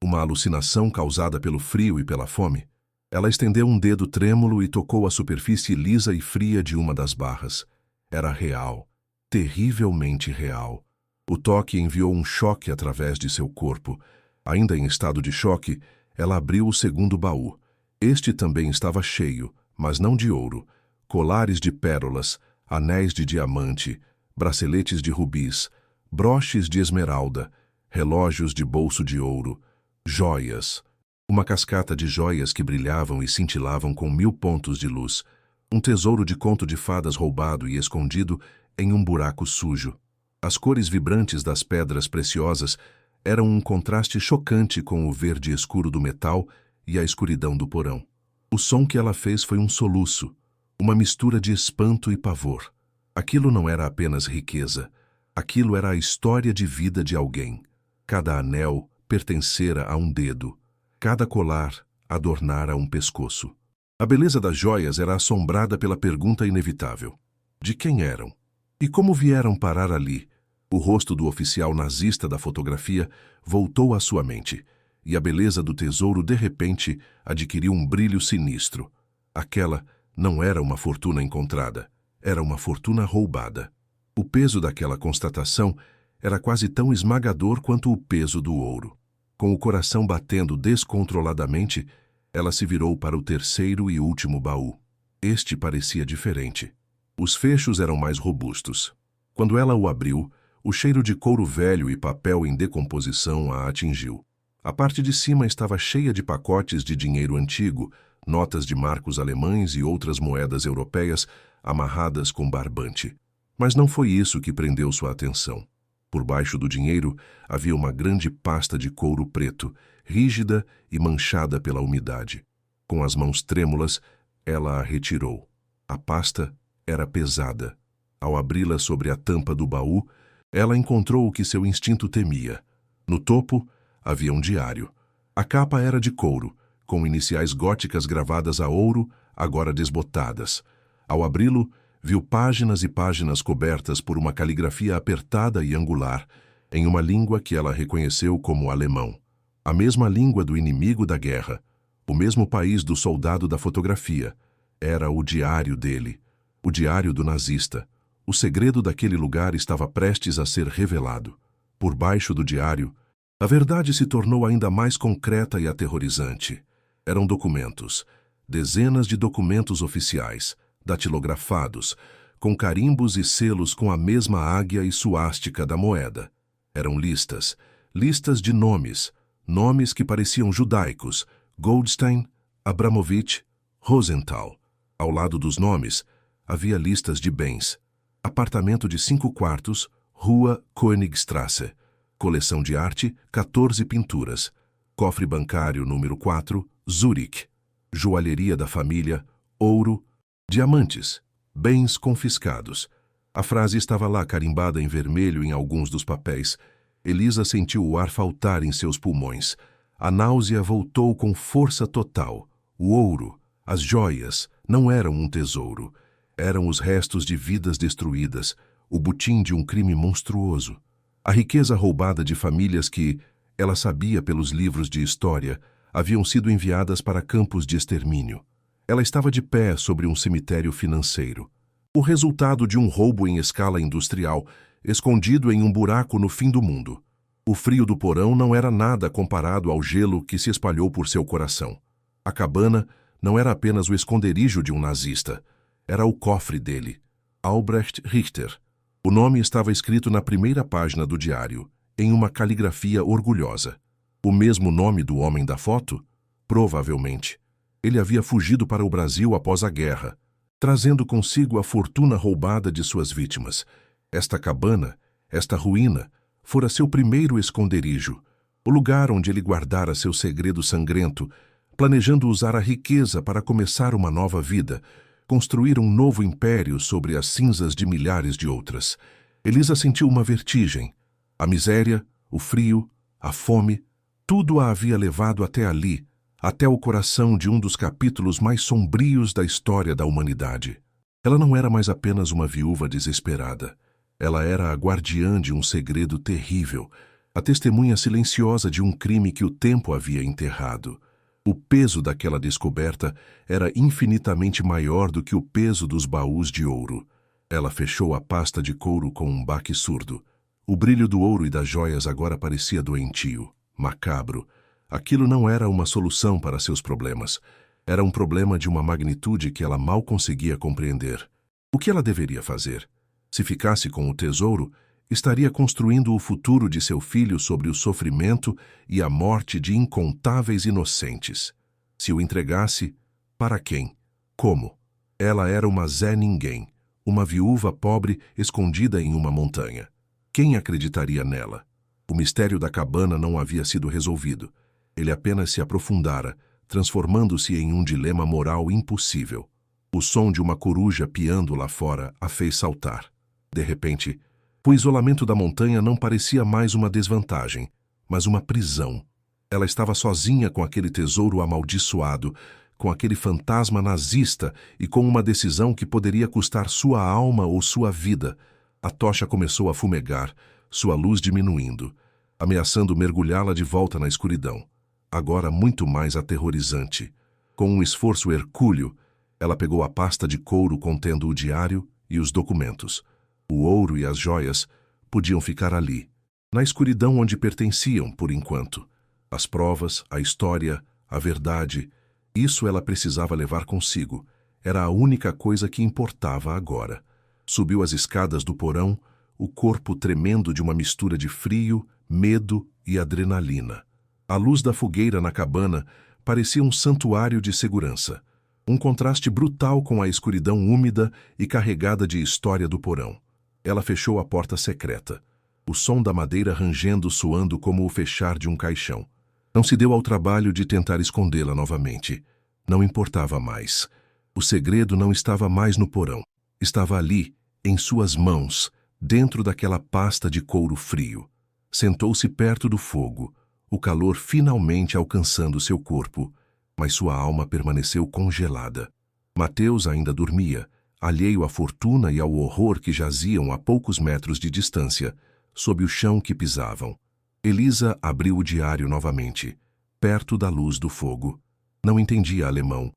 Uma alucinação causada pelo frio e pela fome. Ela estendeu um dedo trêmulo e tocou a superfície lisa e fria de uma das barras. Era real, terrivelmente real. O toque enviou um choque através de seu corpo. Ainda em estado de choque, ela abriu o segundo baú. Este também estava cheio, mas não de ouro. Colares de pérolas, anéis de diamante, braceletes de rubis, broches de esmeralda, relógios de bolso de ouro, joias. Uma cascata de joias que brilhavam e cintilavam com 1000 pontos de luz. Um tesouro de conto de fadas roubado e escondido em um buraco sujo. As cores vibrantes das pedras preciosas eram um contraste chocante com o verde escuro do metal e a escuridão do porão. O som que ela fez foi um soluço, uma mistura de espanto e pavor. Aquilo não era apenas riqueza. Aquilo era a história de vida de alguém. Cada anel pertencera a um dedo. Cada colar adornara um pescoço. A beleza das joias era assombrada pela pergunta inevitável. De quem eram? E como vieram parar ali? O rosto do oficial nazista da fotografia voltou à sua mente, e a beleza do tesouro de repente adquiriu um brilho sinistro. Aquela não era uma fortuna encontrada, era uma fortuna roubada. O peso daquela constatação era quase tão esmagador quanto o peso do ouro. Com o coração batendo descontroladamente, ela se virou para o terceiro e último baú. Este parecia diferente. Os fechos eram mais robustos. Quando ela o abriu, o cheiro de couro velho e papel em decomposição a atingiu. A parte de cima estava cheia de pacotes de dinheiro antigo, notas de marcos alemães e outras moedas europeias amarradas com barbante. Mas não foi isso que prendeu sua atenção. Por baixo do dinheiro havia uma grande pasta de couro preto, rígida e manchada pela umidade. Com as mãos trêmulas, ela a retirou. A pasta era pesada. Ao abri-la sobre a tampa do baú, ela encontrou o que seu instinto temia. No topo, havia um diário. A capa era de couro, com iniciais góticas gravadas a ouro, agora desbotadas. Ao abri-lo, viu páginas e páginas cobertas por uma caligrafia apertada e angular, em uma língua que ela reconheceu como alemão. A mesma língua do inimigo da guerra, o mesmo país do soldado da fotografia. Era o diário dele, o diário do nazista. O segredo daquele lugar estava prestes a ser revelado. Por baixo do diário, a verdade se tornou ainda mais concreta e aterrorizante. Eram documentos, dezenas de documentos oficiais, datilografados, com carimbos e selos com a mesma águia e suástica da moeda. Eram listas, listas de nomes, nomes que pareciam judaicos: Goldstein, Abramovich, Rosenthal. Ao lado dos nomes, havia listas de bens. Apartamento de 5 quartos, Rua Königstrasse. Coleção de arte, 14 pinturas. Cofre bancário número 4, Zurich. Joalheria da família, ouro, diamantes, bens confiscados. A frase estava lá carimbada em vermelho em alguns dos papéis. Elisa sentiu o ar faltar em seus pulmões. A náusea voltou com força total. O ouro, as joias, não eram um tesouro. Eram os restos de vidas destruídas, o butim de um crime monstruoso. A riqueza roubada de famílias que, ela sabia pelos livros de história, haviam sido enviadas para campos de extermínio. Ela estava de pé sobre um cemitério financeiro. O resultado de um roubo em escala industrial, escondido em um buraco no fim do mundo. O frio do porão não era nada comparado ao gelo que se espalhou por seu coração. A cabana não era apenas o esconderijo de um nazista. Era o cofre dele. Albrecht Richter. O nome estava escrito na primeira página do diário, em uma caligrafia orgulhosa. O mesmo nome do homem da foto? Provavelmente. Ele havia fugido para o Brasil após a guerra, trazendo consigo a fortuna roubada de suas vítimas. Esta cabana, esta ruína, fora seu primeiro esconderijo, o lugar onde ele guardara seu segredo sangrento, planejando usar a riqueza para começar uma nova vida, construir um novo império sobre as cinzas de milhares de outras. Elisa sentiu uma vertigem. A miséria, o frio, a fome, tudo a havia levado até ali, até o coração de um dos capítulos mais sombrios da história da humanidade. Ela não era mais apenas uma viúva desesperada. Ela era a guardiã de um segredo terrível, a testemunha silenciosa de um crime que o tempo havia enterrado. O peso daquela descoberta era infinitamente maior do que o peso dos baús de ouro. Ela fechou a pasta de couro com um baque surdo. O brilho do ouro e das joias agora parecia doentio, macabro. Aquilo não era uma solução para seus problemas. Era um problema de uma magnitude que ela mal conseguia compreender. O que ela deveria fazer? Se ficasse com o tesouro, estaria construindo o futuro de seu filho sobre o sofrimento e a morte de incontáveis inocentes. Se o entregasse, para quem? Como? Ela era uma Zé Ninguém, uma viúva pobre escondida em uma montanha. Quem acreditaria nela? O mistério da cabana não havia sido resolvido. Ele apenas se aprofundara, transformando-se em um dilema moral impossível. O som de uma coruja piando lá fora a fez saltar. De repente, o isolamento da montanha não parecia mais uma desvantagem, mas uma prisão. Ela estava sozinha com aquele tesouro amaldiçoado, com aquele fantasma nazista e com uma decisão que poderia custar sua alma ou sua vida. A tocha começou a fumegar, sua luz diminuindo, ameaçando mergulhá-la de volta na escuridão. Agora muito mais aterrorizante. Com um esforço hercúleo, ela pegou a pasta de couro contendo o diário e os documentos. O ouro e as joias podiam ficar ali, na escuridão onde pertenciam, por enquanto. As provas, a história, a verdade, isso ela precisava levar consigo. era a única coisa que importava agora. Subiu as escadas do porão, o corpo tremendo de uma mistura de frio, medo e adrenalina. A luz da fogueira na cabana parecia um santuário de segurança, um contraste brutal com a escuridão úmida e carregada de história do porão. Ela fechou a porta secreta, o som da madeira rangendo soando como o fechar de um caixão. Não se deu ao trabalho de tentar escondê-la novamente. Não importava mais. O segredo não estava mais no porão. Estava ali, em suas mãos, dentro daquela pasta de couro frio. Sentou-se perto do fogo, o calor finalmente alcançando seu corpo, mas sua alma permaneceu congelada. Mateus ainda dormia, alheio à fortuna e ao horror que jaziam a poucos metros de distância, sob o chão que pisavam. Elisa abriu o diário novamente, perto da luz do fogo. Não entendia alemão,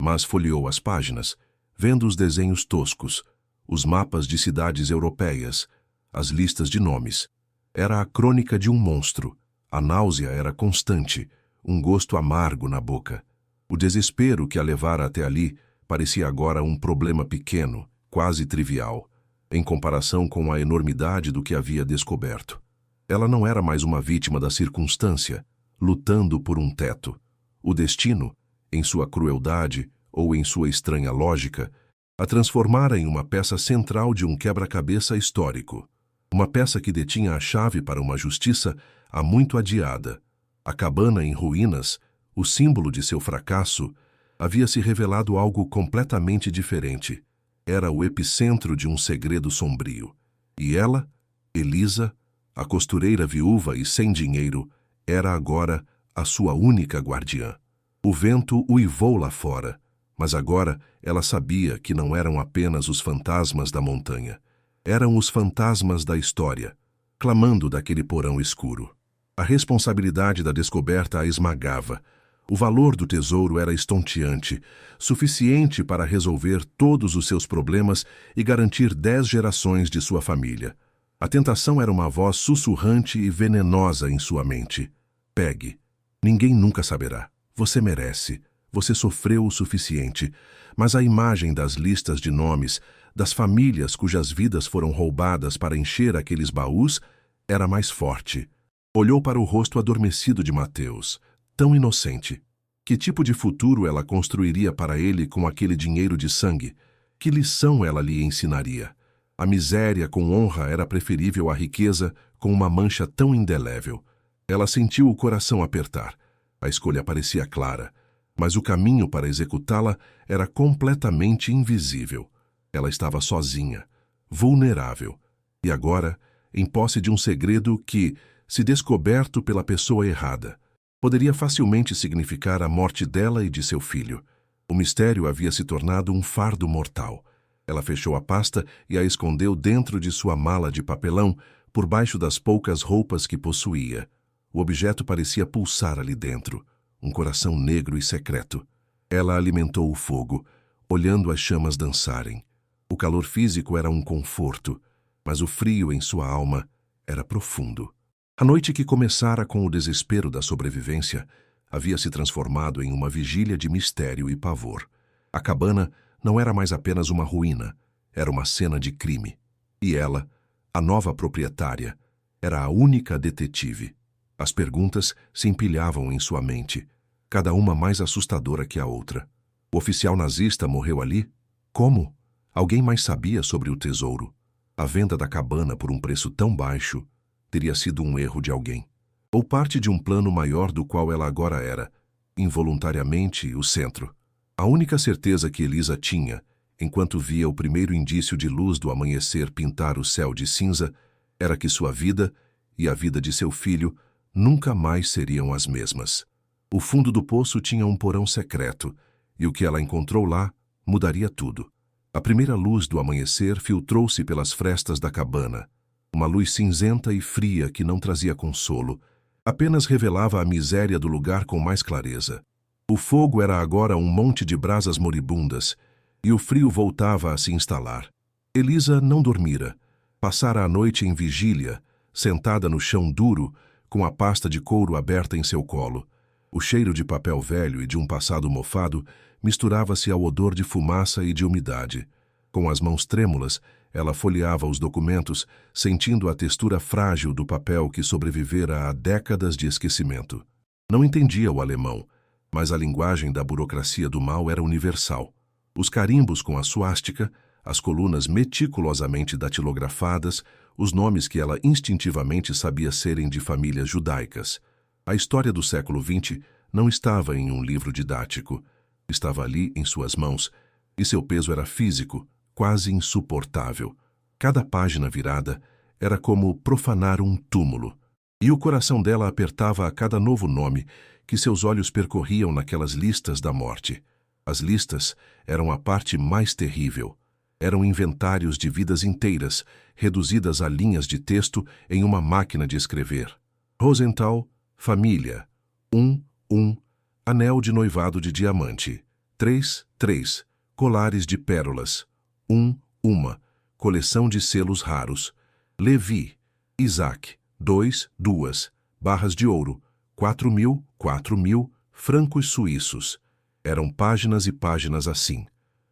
mas folheou as páginas, vendo os desenhos toscos, os mapas de cidades europeias, as listas de nomes. Era a crônica de um monstro. A náusea era constante, um gosto amargo na boca. O desespero que a levara até ali parecia agora um problema pequeno, quase trivial, em comparação com a enormidade do que havia descoberto. Ela não era mais uma vítima da circunstância, lutando por um teto. O destino, em sua crueldade ou em sua estranha lógica, a transformara em uma peça central de um quebra-cabeça histórico. Uma peça que detinha a chave para uma justiça há muito adiada. A cabana em ruínas, o símbolo de seu fracasso, havia se revelado algo completamente diferente. Era o epicentro de um segredo sombrio. E ela, Elisa, a costureira viúva e sem dinheiro, era agora a sua única guardiã. O vento uivou lá fora, mas agora ela sabia que não eram apenas os fantasmas da montanha. Eram os fantasmas da história, clamando daquele porão escuro. A responsabilidade da descoberta a esmagava. O valor do tesouro era estonteante, suficiente para resolver todos os seus problemas e garantir 10 gerações de sua família. A tentação era uma voz sussurrante e venenosa em sua mente. Pegue. Ninguém nunca saberá. Você merece. Você sofreu o suficiente. Mas a imagem das listas de nomes, das famílias cujas vidas foram roubadas para encher aqueles baús, era mais forte. Olhou para o rosto adormecido de Mateus, tão inocente. Que tipo de futuro ela construiria para ele com aquele dinheiro de sangue? Que lição ela lhe ensinaria? A miséria com honra era preferível à riqueza com uma mancha tão indelével. Ela sentiu o coração apertar. A escolha parecia clara, mas o caminho para executá-la era completamente invisível. Ela estava sozinha, vulnerável, e agora, em posse de um segredo que, se descoberto pela pessoa errada, poderia facilmente significar a morte dela e de seu filho. O mistério havia se tornado um fardo mortal. Ela fechou a pasta e a escondeu dentro de sua mala de papelão, por baixo das poucas roupas que possuía. O objeto parecia pulsar ali dentro, um coração negro e secreto. Ela alimentou o fogo, olhando as chamas dançarem. O calor físico era um conforto, mas o frio em sua alma era profundo. A noite que começara com o desespero da sobrevivência havia se transformado em uma vigília de mistério e pavor. A cabana não era mais apenas uma ruína, era uma cena de crime. E ela, a nova proprietária, era a única detetive. As perguntas se empilhavam em sua mente, cada uma mais assustadora que a outra. O oficial nazista morreu ali? Como? Alguém mais sabia sobre o tesouro? A venda da cabana por um preço tão baixo teria sido um erro de alguém, ou parte de um plano maior do qual ela agora era, involuntariamente, o centro. A única certeza que Elisa tinha, enquanto via o primeiro indício de luz do amanhecer pintar o céu de cinza, era que sua vida e a vida de seu filho nunca mais seriam as mesmas. O fundo do poço tinha um porão secreto, e o que ela encontrou lá mudaria tudo. A primeira luz do amanhecer filtrou-se pelas frestas da cabana, uma luz cinzenta e fria que não trazia consolo, apenas revelava a miséria do lugar com mais clareza. O fogo era agora um monte de brasas moribundas, e o frio voltava a se instalar. Elisa não dormira. Passara a noite em vigília, sentada no chão duro, com a pasta de couro aberta em seu colo. O cheiro de papel velho e de um passado mofado misturava-se ao odor de fumaça e de umidade. Com as mãos trêmulas, ela folheava os documentos, sentindo a textura frágil do papel que sobrevivera a décadas de esquecimento. Não entendia o alemão, mas a linguagem da burocracia do mal era universal. Os carimbos com a suástica, as colunas meticulosamente datilografadas, os nomes que ela instintivamente sabia serem de famílias judaicas. A história do século XX não estava em um livro didático. Estava ali em suas mãos, e seu peso era físico, quase insuportável. Cada página virada era como profanar um túmulo, e o coração dela apertava a cada novo nome que seus olhos percorriam naquelas listas da morte. As listas eram a parte mais terrível. Eram inventários de vidas inteiras, reduzidas a linhas de texto em uma máquina de escrever. Rosenthal, família. 1, anel de noivado de diamante. 3, colares de pérolas. 1, coleção de selos raros. Levi, Isaac. 2, barras de ouro. 4.000, francos suíços. Eram páginas e páginas assim.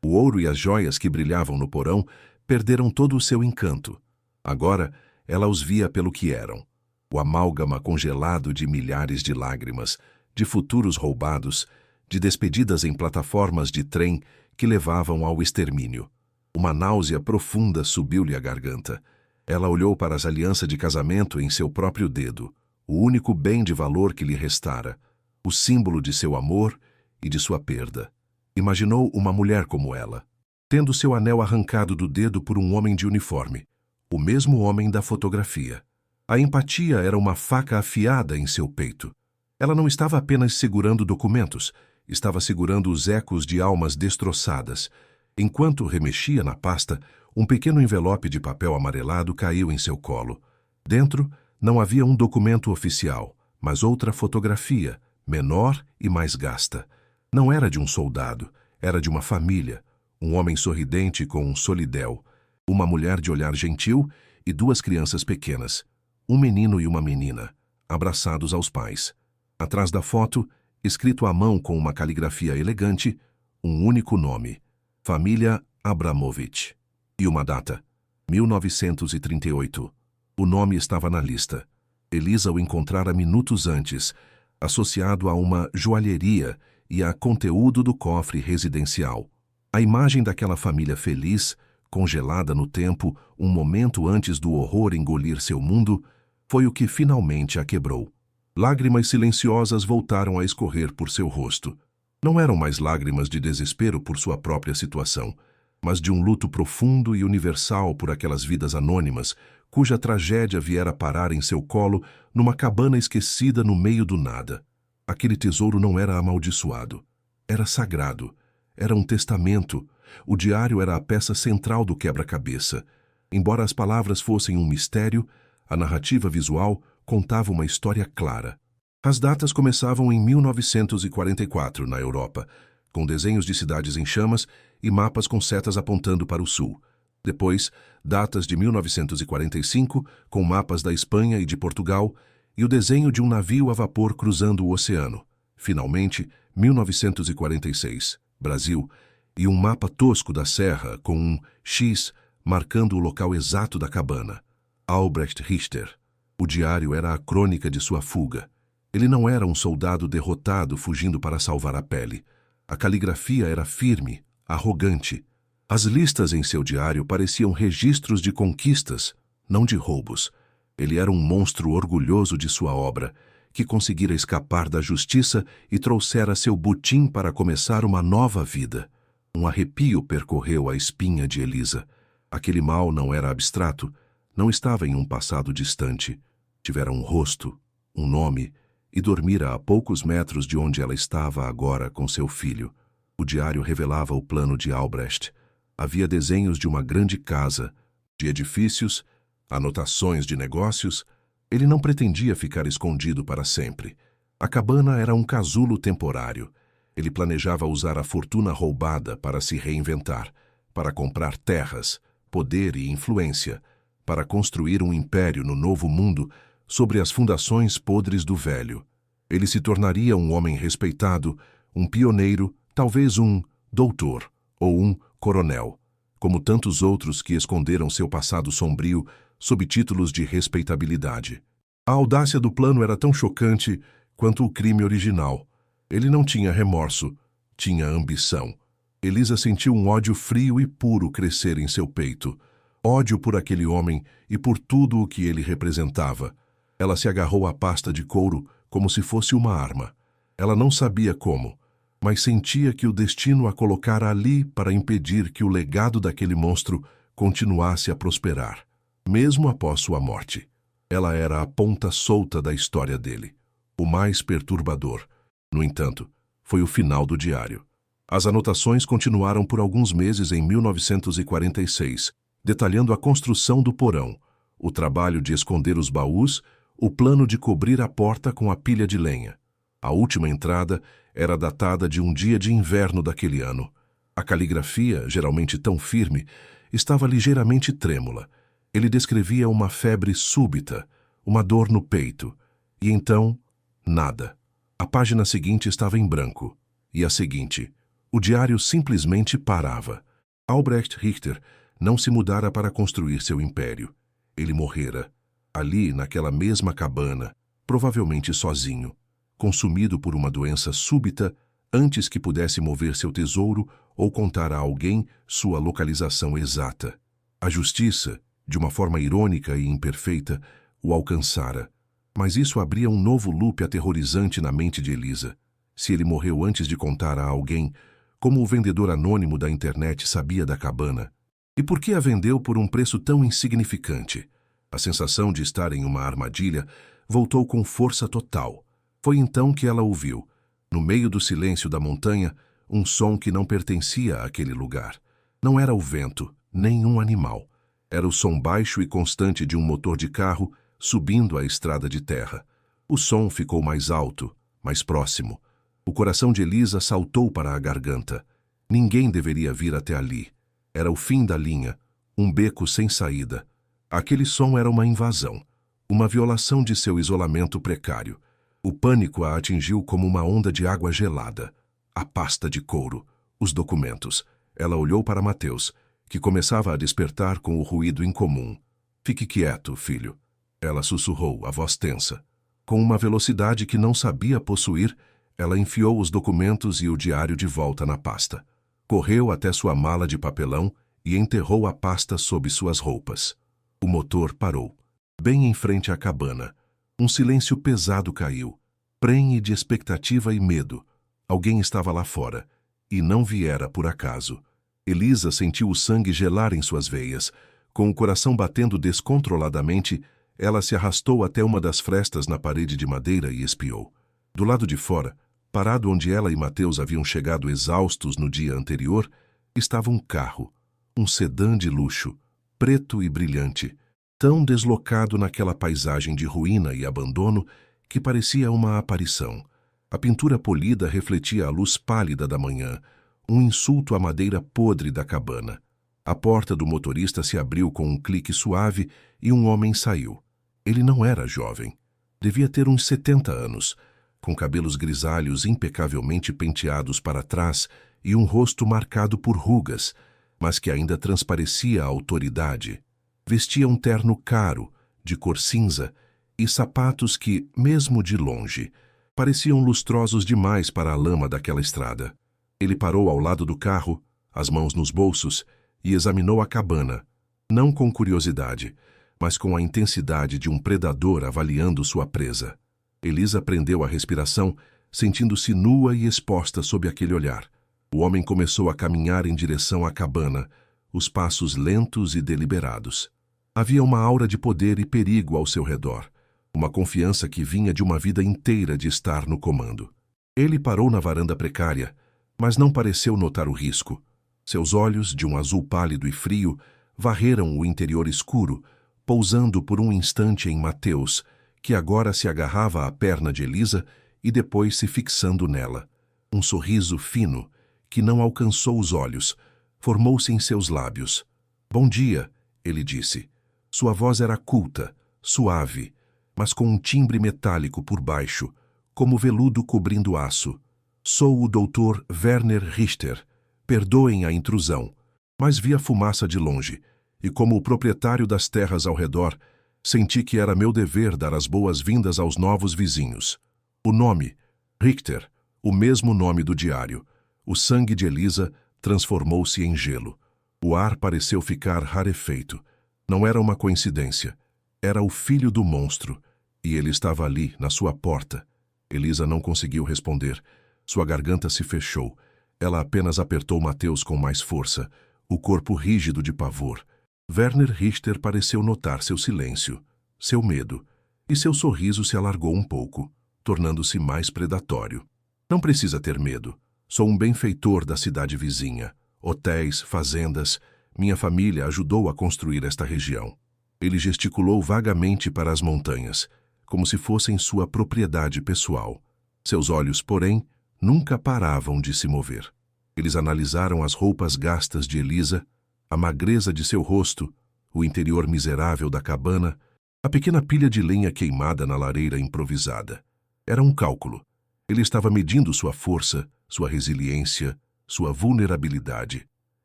O ouro e as joias que brilhavam no porão perderam todo o seu encanto. Agora, ela os via pelo que eram. O amálgama congelado de milhares de lágrimas, de futuros roubados, de despedidas em plataformas de trem que levavam ao extermínio. Uma náusea profunda subiu-lhe à garganta. Ela olhou para as alianças de casamento em seu próprio dedo, o único bem de valor que lhe restara, o símbolo de seu amor e de sua perda. Imaginou uma mulher como ela, tendo seu anel arrancado do dedo por um homem de uniforme, o mesmo homem da fotografia. A empatia era uma faca afiada em seu peito. Ela não estava apenas segurando documentos, estava segurando os ecos de almas destroçadas. Enquanto remexia na pasta, um pequeno envelope de papel amarelado caiu em seu colo. Dentro, não havia um documento oficial, mas outra fotografia, menor e mais gasta. Não era de um soldado, era de uma família, um homem sorridente com um solidéu, uma mulher de olhar gentil e duas crianças pequenas, um menino e uma menina, abraçados aos pais. Atrás da foto, escrito à mão com uma caligrafia elegante, um único nome, família Abramovich. E uma data, 1938. O nome estava na lista. Elisa o encontrara minutos antes, associado a uma joalheria e a conteúdo do cofre residencial. A imagem daquela família feliz, congelada no tempo, um momento antes do horror engolir seu mundo, foi o que finalmente a quebrou. Lágrimas silenciosas voltaram a escorrer por seu rosto. Não eram mais lágrimas de desespero por sua própria situação, mas de um luto profundo e universal por aquelas vidas anônimas, cuja tragédia viera parar em seu colo numa cabana esquecida no meio do nada. Aquele tesouro não era amaldiçoado. Era sagrado. Era um testamento. O diário era a peça central do quebra-cabeça. Embora as palavras fossem um mistério, a narrativa visual contava uma história clara. As datas começavam em 1944, na Europa, com desenhos de cidades em chamas e mapas com setas apontando para o sul. Depois, datas de 1945, com mapas da Espanha e de Portugal, e o desenho de um navio a vapor cruzando o oceano. Finalmente, 1946, Brasil, e um mapa tosco da serra com um X marcando o local exato da cabana. Albrecht Richter. O diário era a crônica de sua fuga. Ele não era um soldado derrotado fugindo para salvar a pele. A caligrafia era firme, arrogante. As listas em seu diário pareciam registros de conquistas, não de roubos. Ele era um monstro orgulhoso de sua obra, que conseguira escapar da justiça e trouxera seu butim para começar uma nova vida. Um arrepio percorreu a espinha de Elisa. Aquele mal não era abstrato, não estava em um passado distante. Tivera um rosto, um nome, e dormira a poucos metros de onde ela estava agora com seu filho. O diário revelava o plano de Albrecht. Havia desenhos de uma grande casa, de edifícios, anotações de negócios. Ele não pretendia ficar escondido para sempre. A cabana era um casulo temporário. Ele planejava usar a fortuna roubada para se reinventar, para comprar terras, poder e influência, para construir um império no novo mundo sobre as fundações podres do velho. Ele se tornaria um homem respeitado, um pioneiro, Talvez um doutor ou um coronel, como tantos outros que esconderam seu passado sombrio sob títulos de respeitabilidade. A audácia do plano era tão chocante quanto o crime original. Ele não tinha remorso, tinha ambição. Elisa sentiu um ódio frio e puro crescer em seu peito. Ódio por aquele homem e por tudo o que ele representava. Ela se agarrou à pasta de couro como se fosse uma arma. Ela não sabia como, mas sentia que o destino a colocara ali para impedir que o legado daquele monstro continuasse a prosperar, mesmo após sua morte. Ela era a ponta solta da história dele, o mais perturbador. No entanto, foi o final do diário. As anotações continuaram por alguns meses em 1946, detalhando a construção do porão, o trabalho de esconder os baús, o plano de cobrir a porta com a pilha de lenha. A última entrada era datada de um dia de inverno daquele ano. A caligrafia, geralmente tão firme, estava ligeiramente trêmula. Ele descrevia uma febre súbita, uma dor no peito. E então, nada. A página seguinte estava em branco. E a seguinte. O diário simplesmente parava. Albrecht Richter não se mudara para construir seu império. Ele morrera. Ali, naquela mesma cabana, provavelmente sozinho, consumido por uma doença súbita, antes que pudesse mover seu tesouro ou contar a alguém sua localização exata. A justiça, de uma forma irônica e imperfeita, o alcançara. Mas isso abria um novo loop aterrorizante na mente de Elisa. Se ele morreu antes de contar a alguém, como o vendedor anônimo da internet sabia da cabana? E por que a vendeu por um preço tão insignificante? A sensação de estar em uma armadilha voltou com força total. Foi então que ela ouviu, no meio do silêncio da montanha, um som que não pertencia àquele lugar. Não era o vento, nem um animal. Era o som baixo e constante de um motor de carro subindo a estrada de terra. O som ficou mais alto, mais próximo. O coração de Elisa saltou para a garganta. Ninguém deveria vir até ali. Era o fim da linha, um beco sem saída. Aquele som era uma invasão, uma violação de seu isolamento precário. O pânico a atingiu como uma onda de água gelada. A pasta de couro, os documentos. Ela olhou para Mateus, que começava a despertar com o ruído incomum. Fique quieto, filho. Ela sussurrou, a voz tensa. Com uma velocidade que não sabia possuir, ela enfiou os documentos e o diário de volta na pasta. Correu até sua mala de papelão e enterrou a pasta sob suas roupas. O motor parou, bem em frente à cabana. Um silêncio pesado caiu, prenhe de expectativa e medo. Alguém estava lá fora, e não viera por acaso. Elisa sentiu o sangue gelar em suas veias. Com o coração batendo descontroladamente, ela se arrastou até uma das frestas na parede de madeira e espiou. Do lado de fora, parado onde ela e Mateus haviam chegado exaustos no dia anterior, estava um carro, um sedã de luxo, preto e brilhante, tão deslocado naquela paisagem de ruína e abandono que parecia uma aparição. A pintura polida refletia a luz pálida da manhã, um insulto à madeira podre da cabana. A porta do motorista se abriu com um clique suave e um homem saiu. Ele não era jovem. Devia ter uns 70 anos, com cabelos grisalhos impecavelmente penteados para trás e um rosto marcado por rugas, mas que ainda transparecia a autoridade. Vestia um terno caro, de cor cinza, e sapatos que, mesmo de longe, pareciam lustrosos demais para a lama daquela estrada. Ele parou ao lado do carro, as mãos nos bolsos, e examinou a cabana, não com curiosidade, mas com a intensidade de um predador avaliando sua presa. Elisa prendeu a respiração, sentindo-se nua e exposta sob aquele olhar. O homem começou a caminhar em direção à cabana, os passos lentos e deliberados. Havia uma aura de poder e perigo ao seu redor, uma confiança que vinha de uma vida inteira de estar no comando. Ele parou na varanda precária, mas não pareceu notar o risco. Seus olhos, de um azul pálido e frio, varreram o interior escuro, pousando por um instante em Mateus, que agora se agarrava à perna de Elisa e depois se fixando nela. Um sorriso fino, que não alcançou os olhos, formou-se em seus lábios. "Bom dia", ele disse. Sua voz era culta, suave, mas com um timbre metálico por baixo, como veludo cobrindo aço. Sou o Dr. Werner Richter. Perdoem a intrusão, mas vi a fumaça de longe, e como o proprietário das terras ao redor, senti que era meu dever dar as boas-vindas aos novos vizinhos. O nome, Richter, o mesmo nome do diário. O sangue de Elisa transformou-se em gelo. O ar pareceu ficar rarefeito. Não era uma coincidência. Era o filho do monstro, e ele estava ali, na sua porta. Elisa não conseguiu responder. Sua garganta se fechou. Ela apenas apertou Mateus com mais força, o corpo rígido de pavor. Werner Richter pareceu notar seu silêncio, seu medo, e seu sorriso se alargou um pouco, tornando-se mais predatório. Não precisa ter medo. Sou um benfeitor da cidade vizinha. Hotéis, fazendas. Minha família ajudou a construir esta região. Ele gesticulou vagamente para as montanhas, como se fossem sua propriedade pessoal. Seus olhos, porém, nunca paravam de se mover. Eles analisaram as roupas gastas de Elisa, a magreza de seu rosto, o interior miserável da cabana, a pequena pilha de lenha queimada na lareira improvisada. Era um cálculo. Ele estava medindo sua força, sua resiliência, sua vulnerabilidade.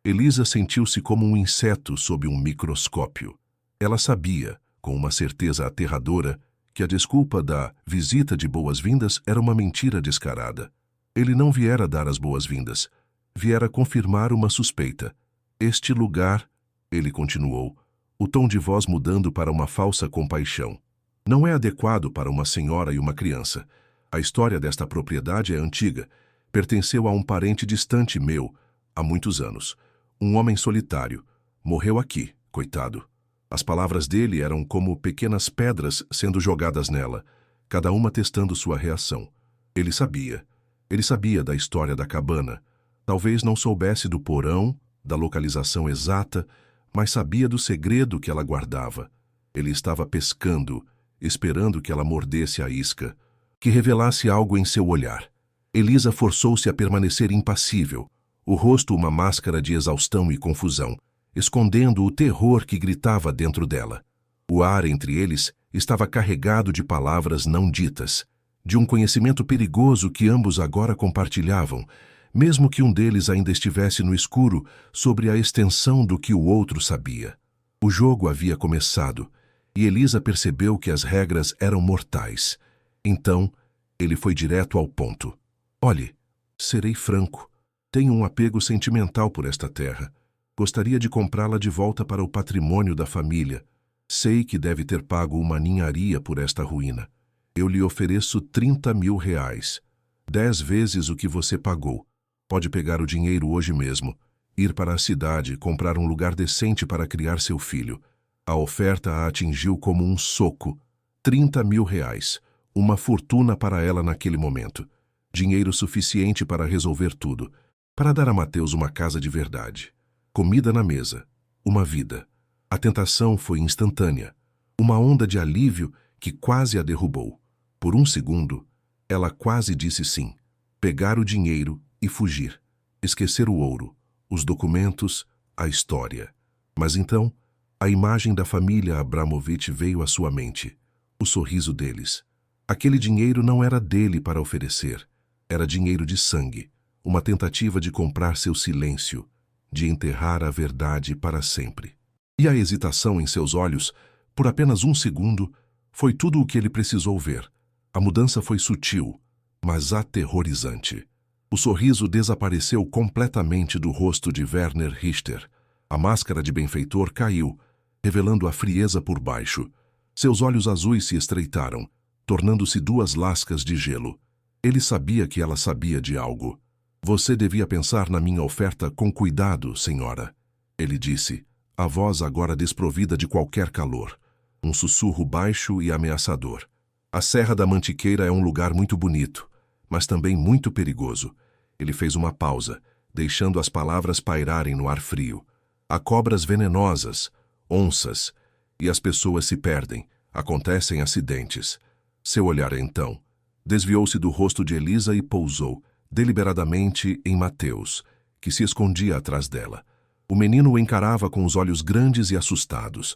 Elisa sentiu-se como um inseto sob um microscópio. Ela sabia, com uma certeza aterradora, que a desculpa da visita de boas-vindas era uma mentira descarada. Ele não viera dar as boas-vindas. Viera confirmar uma suspeita. Este lugar, ele continuou, o tom de voz mudando para uma falsa compaixão, não é adequado para uma senhora e uma criança. A história desta propriedade é antiga. Pertenceu a um parente distante meu, há muitos anos. Um homem solitário. Morreu aqui, coitado. As palavras dele eram como pequenas pedras sendo jogadas nela, cada uma testando sua reação. Ele sabia. Ele sabia da história da cabana. Talvez não soubesse do porão, da localização exata, mas sabia do segredo que ela guardava. Ele estava pescando, esperando que ela mordesse a isca, que revelasse algo em seu olhar. Elisa forçou-se a permanecer impassível, o rosto uma máscara de exaustão e confusão, escondendo o terror que gritava dentro dela. O ar entre eles estava carregado de palavras não ditas, de um conhecimento perigoso que ambos agora compartilhavam, mesmo que um deles ainda estivesse no escuro sobre a extensão do que o outro sabia. O jogo havia começado, e Elisa percebeu que as regras eram mortais. Então, ele foi direto ao ponto. Olhe, serei franco. Tenho um apego sentimental por esta terra. Gostaria de comprá-la de volta para o patrimônio da família. Sei que deve ter pago uma ninharia por esta ruína. Eu lhe ofereço 30 mil reais. 10 vezes o que você pagou. Pode pegar o dinheiro hoje mesmo, ir para a cidade, comprar um lugar decente para criar seu filho. A oferta a atingiu como um soco. 30 mil reais. Uma fortuna para ela naquele momento. Dinheiro suficiente para resolver tudo. Para dar a Mateus uma casa de verdade. Comida na mesa. Uma vida. A tentação foi instantânea. Uma onda de alívio que quase a derrubou. Por um segundo, ela quase disse sim. Pegar o dinheiro e fugir. Esquecer o ouro, os documentos, a história. Mas então, a imagem da família Abramovich veio à sua mente. O sorriso deles. Aquele dinheiro não era dele para oferecer. Era dinheiro de sangue. Uma tentativa de comprar seu silêncio, de enterrar a verdade para sempre. E a hesitação em seus olhos, por apenas um segundo, foi tudo o que ele precisou ver. A mudança foi sutil, mas aterrorizante. O sorriso desapareceu completamente do rosto de Werner Richter. A máscara de benfeitor caiu, revelando a frieza por baixo. Seus olhos azuis se estreitaram, tornando-se duas lascas de gelo. Ele sabia que ela sabia de algo. Você devia pensar na minha oferta com cuidado, senhora. Ele disse, a voz agora desprovida de qualquer calor. Um sussurro baixo e ameaçador. A Serra da Mantiqueira é um lugar muito bonito, mas também muito perigoso. Ele fez uma pausa, deixando as palavras pairarem no ar frio. Há cobras venenosas, onças, e as pessoas se perdem, acontecem acidentes. Seu olhar, então, desviou-se do rosto de Elisa e pousou, deliberadamente, em Mateus, que se escondia atrás dela. O menino o encarava com os olhos grandes e assustados.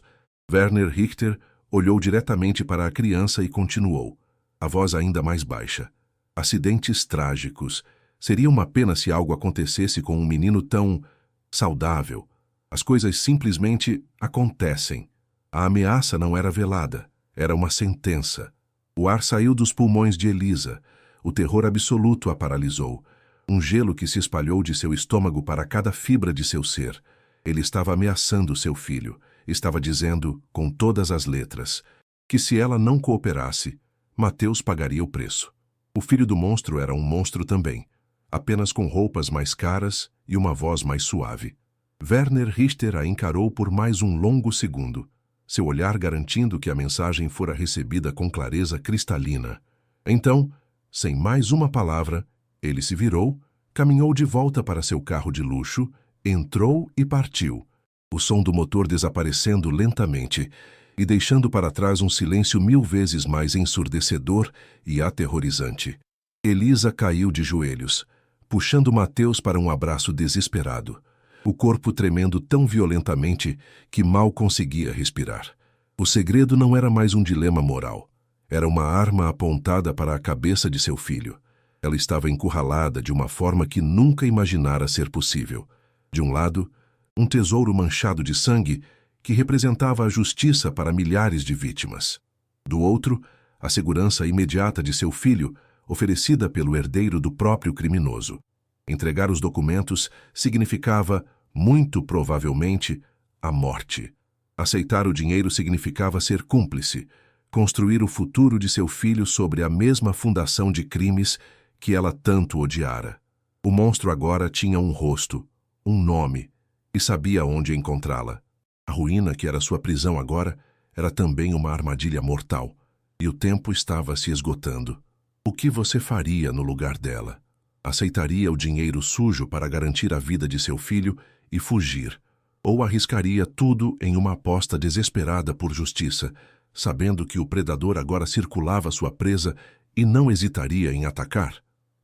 Werner Richter olhou diretamente para a criança e continuou, a voz ainda mais baixa. Acidentes trágicos, Seria uma pena se algo acontecesse com um menino tão saudável. As coisas simplesmente acontecem. A ameaça não era velada, era uma sentença. O ar saiu dos pulmões de Elisa. O terror absoluto a paralisou. Um gelo que se espalhou de seu estômago para cada fibra de seu ser. Ele estava ameaçando seu filho. Estava dizendo, com todas as letras, que se ela não cooperasse, Mateus pagaria o preço. O filho do monstro era um monstro também, apenas com roupas mais caras e uma voz mais suave. Werner Richter a encarou por mais um longo segundo, seu olhar garantindo que a mensagem fora recebida com clareza cristalina. Então, sem mais uma palavra, ele se virou, caminhou de volta para seu carro de luxo, entrou e partiu, o som do motor desaparecendo lentamente e deixando para trás um silêncio 1000 vezes mais ensurdecedor e aterrorizante. Elisa caiu de joelhos, puxando Mateus para um abraço desesperado, o corpo tremendo tão violentamente que mal conseguia respirar. O segredo não era mais um dilema moral. Era uma arma apontada para a cabeça de seu filho. Ela estava encurralada de uma forma que nunca imaginara ser possível. De um lado, um tesouro manchado de sangue que representava a justiça para milhares de vítimas. Do outro, a segurança imediata de seu filho, oferecida pelo herdeiro do próprio criminoso. Entregar os documentos significava, muito provavelmente, a morte. Aceitar o dinheiro significava ser cúmplice, construir o futuro de seu filho sobre a mesma fundação de crimes que ela tanto odiara. O monstro agora tinha um rosto, um nome, e sabia onde encontrá-la. A ruína que era sua prisão agora era também uma armadilha mortal, e o tempo estava se esgotando. O que você faria no lugar dela? Aceitaria o dinheiro sujo para garantir a vida de seu filho e fugir, ou arriscaria tudo em uma aposta desesperada por justiça, sabendo que o predador agora circulava sua presa e não hesitaria em atacar?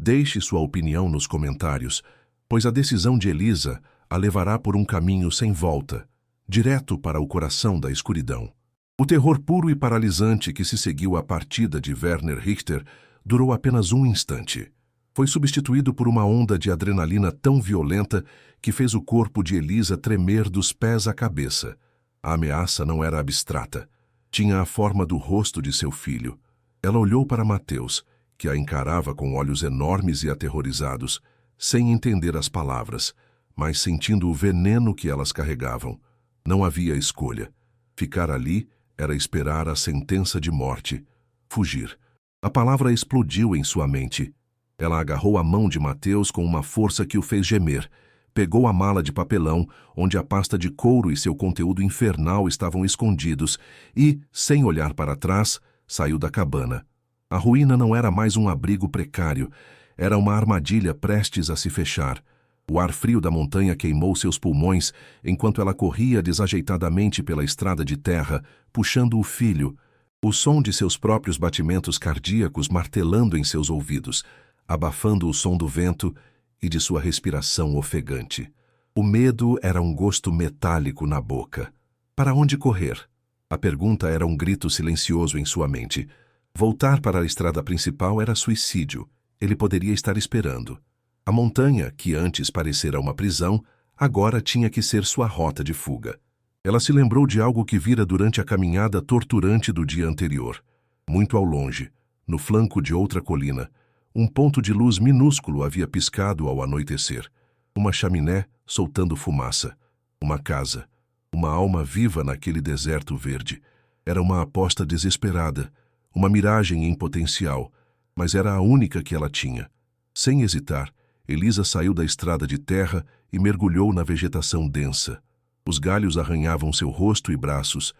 Deixe sua opinião nos comentários, pois a decisão de Elisa a levará por um caminho sem volta, direto para o coração da escuridão. O terror puro e paralisante que se seguiu à partida de Werner Richter durou apenas um instante. Foi substituído por uma onda de adrenalina tão violenta que fez o corpo de Elisa tremer dos pés à cabeça. A ameaça não era abstrata. Tinha a forma do rosto de seu filho. Ela olhou para Mateus, que a encarava com olhos enormes e aterrorizados, sem entender as palavras, mas sentindo o veneno que elas carregavam. Não havia escolha. Ficar ali era esperar a sentença de morte. Fugir. A palavra explodiu em sua mente. Ela agarrou a mão de Mateus com uma força que o fez gemer, pegou a mala de papelão, onde a pasta de couro e seu conteúdo infernal estavam escondidos, e, sem olhar para trás, saiu da cabana. A ruína não era mais um abrigo precário, era uma armadilha prestes a se fechar. O ar frio da montanha queimou seus pulmões enquanto ela corria desajeitadamente pela estrada de terra, puxando o filho, o som de seus próprios batimentos cardíacos martelando em seus ouvidos, abafando o som do vento e de sua respiração ofegante. O medo era um gosto metálico na boca. Para onde correr? A pergunta era um grito silencioso em sua mente. Voltar para a estrada principal era suicídio. Ele poderia estar esperando. A montanha, que antes parecera uma prisão, agora tinha que ser sua rota de fuga. Ela se lembrou de algo que vira durante a caminhada torturante do dia anterior. Muito ao longe, no flanco de outra colina, um ponto de luz minúsculo havia piscado ao anoitecer. Uma chaminé soltando fumaça. Uma casa. Uma alma viva naquele deserto verde. Era uma aposta desesperada. Uma miragem em potencial. Mas era a única que ela tinha. Sem hesitar, Elisa saiu da estrada de terra e mergulhou na vegetação densa. Os galhos arranhavam seu rosto e braços,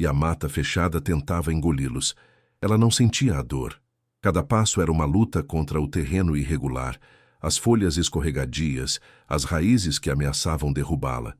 e a mata fechada tentava engoli-los. Ela não sentia a dor. Cada passo era uma luta contra o terreno irregular, as folhas escorregadias, as raízes que ameaçavam derrubá-la.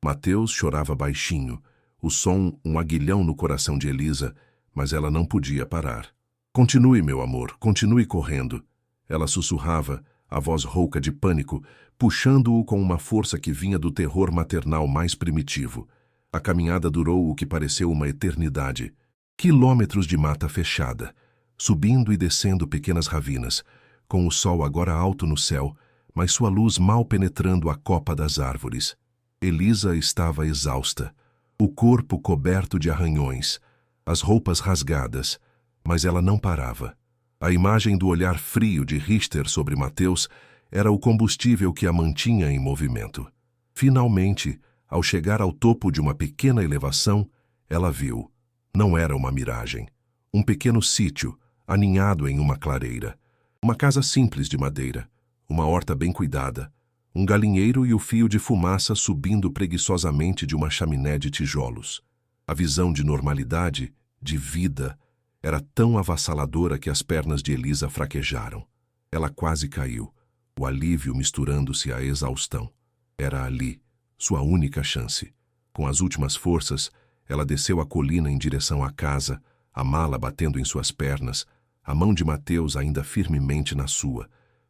Mateus chorava baixinho, o som um aguilhão no coração de Elisa, mas ela não podia parar. Continue, meu amor, continue correndo. Ela sussurrava, a voz rouca de pânico, puxando-o com uma força que vinha do terror maternal mais primitivo. A caminhada durou o que pareceu uma eternidade. Quilômetros de mata fechada, subindo e descendo pequenas ravinas, com o sol agora alto no céu, mas sua luz mal penetrando a copa das árvores. Elisa estava exausta, o corpo coberto de arranhões, as roupas rasgadas, mas ela não parava. A imagem do olhar frio de Richter sobre Mateus era o combustível que a mantinha em movimento. Finalmente, ao chegar ao topo de uma pequena elevação, ela viu. Não era uma miragem. Um pequeno sítio, aninhado em uma clareira. Uma casa simples de madeira, uma horta bem cuidada, um galinheiro e o fio de fumaça subindo preguiçosamente de uma chaminé de tijolos. A visão de normalidade, de vida, era tão avassaladora que as pernas de Elisa fraquejaram. Ela quase caiu, o alívio misturando-se à exaustão. Era ali, sua única chance. Com as últimas forças, ela desceu a colina em direção à casa, a mala batendo em suas pernas, a mão de Mateus ainda firmemente na sua.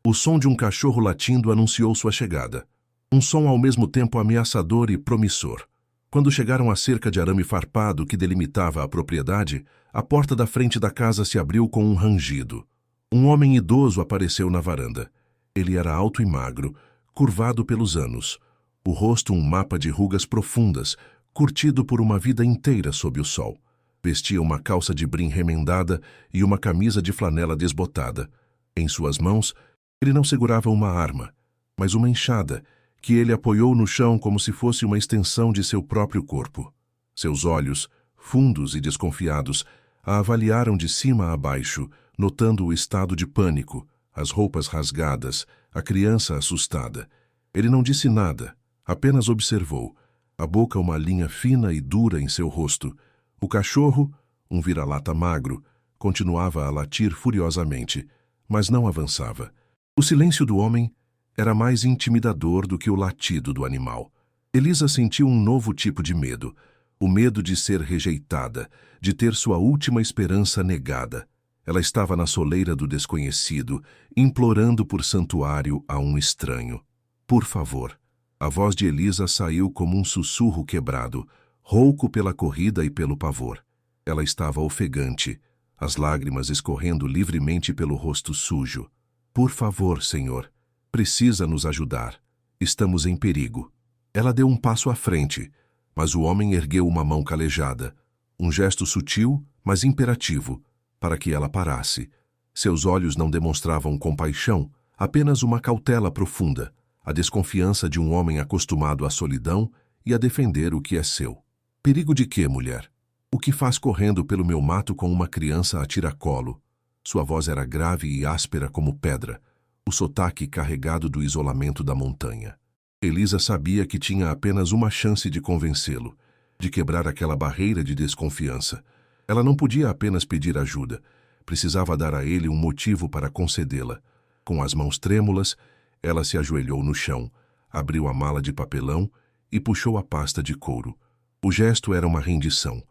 O som de um cachorro latindo anunciou sua chegada. Um som ao mesmo tempo ameaçador e promissor. Quando chegaram à cerca de arame farpado que delimitava a propriedade, a porta da frente da casa se abriu com um rangido. Um homem idoso apareceu na varanda. Ele era alto e magro, curvado pelos anos. O rosto um mapa de rugas profundas, curtido por uma vida inteira sob o sol. Vestia uma calça de brim remendada e uma camisa de flanela desbotada. Em suas mãos, ele não segurava uma arma, mas uma enxada, que ele apoiou no chão como se fosse uma extensão de seu próprio corpo. Seus olhos, fundos e desconfiados, a avaliaram de cima a baixo, notando o estado de pânico, as roupas rasgadas, a criança assustada. Ele não disse nada, apenas observou, a boca uma linha fina e dura em seu rosto. O cachorro, um vira-lata magro, continuava a latir furiosamente, mas não avançava. O silêncio do homem era mais intimidador do que o latido do animal. Elisa sentiu um novo tipo de medo, o medo de ser rejeitada, de ter sua última esperança negada. Ela estava na soleira do desconhecido, implorando por santuário a um estranho. Por favor. A voz de Elisa saiu como um sussurro quebrado, rouco pela corrida e pelo pavor. Ela estava ofegante, as lágrimas escorrendo livremente pelo rosto sujo. Por favor, Senhor, precisa nos ajudar. Estamos em perigo. Ela deu um passo à frente, mas o homem ergueu uma mão calejada, um gesto sutil, mas imperativo, para que ela parasse. Seus olhos não demonstravam compaixão, apenas uma cautela profunda, a desconfiança de um homem acostumado à solidão e a defender o que é seu. Perigo de quê, mulher? O que faz correndo pelo meu mato com uma criança a tiracolo? Sua voz era grave e áspera como pedra, o sotaque carregado do isolamento da montanha. Elisa sabia que tinha apenas uma chance de convencê-lo, de quebrar aquela barreira de desconfiança. Ela não podia apenas pedir ajuda, precisava dar a ele um motivo para concedê-la. Com as mãos trêmulas, ela se ajoelhou no chão, abriu a mala de papelão e puxou a pasta de couro. O gesto era uma rendição,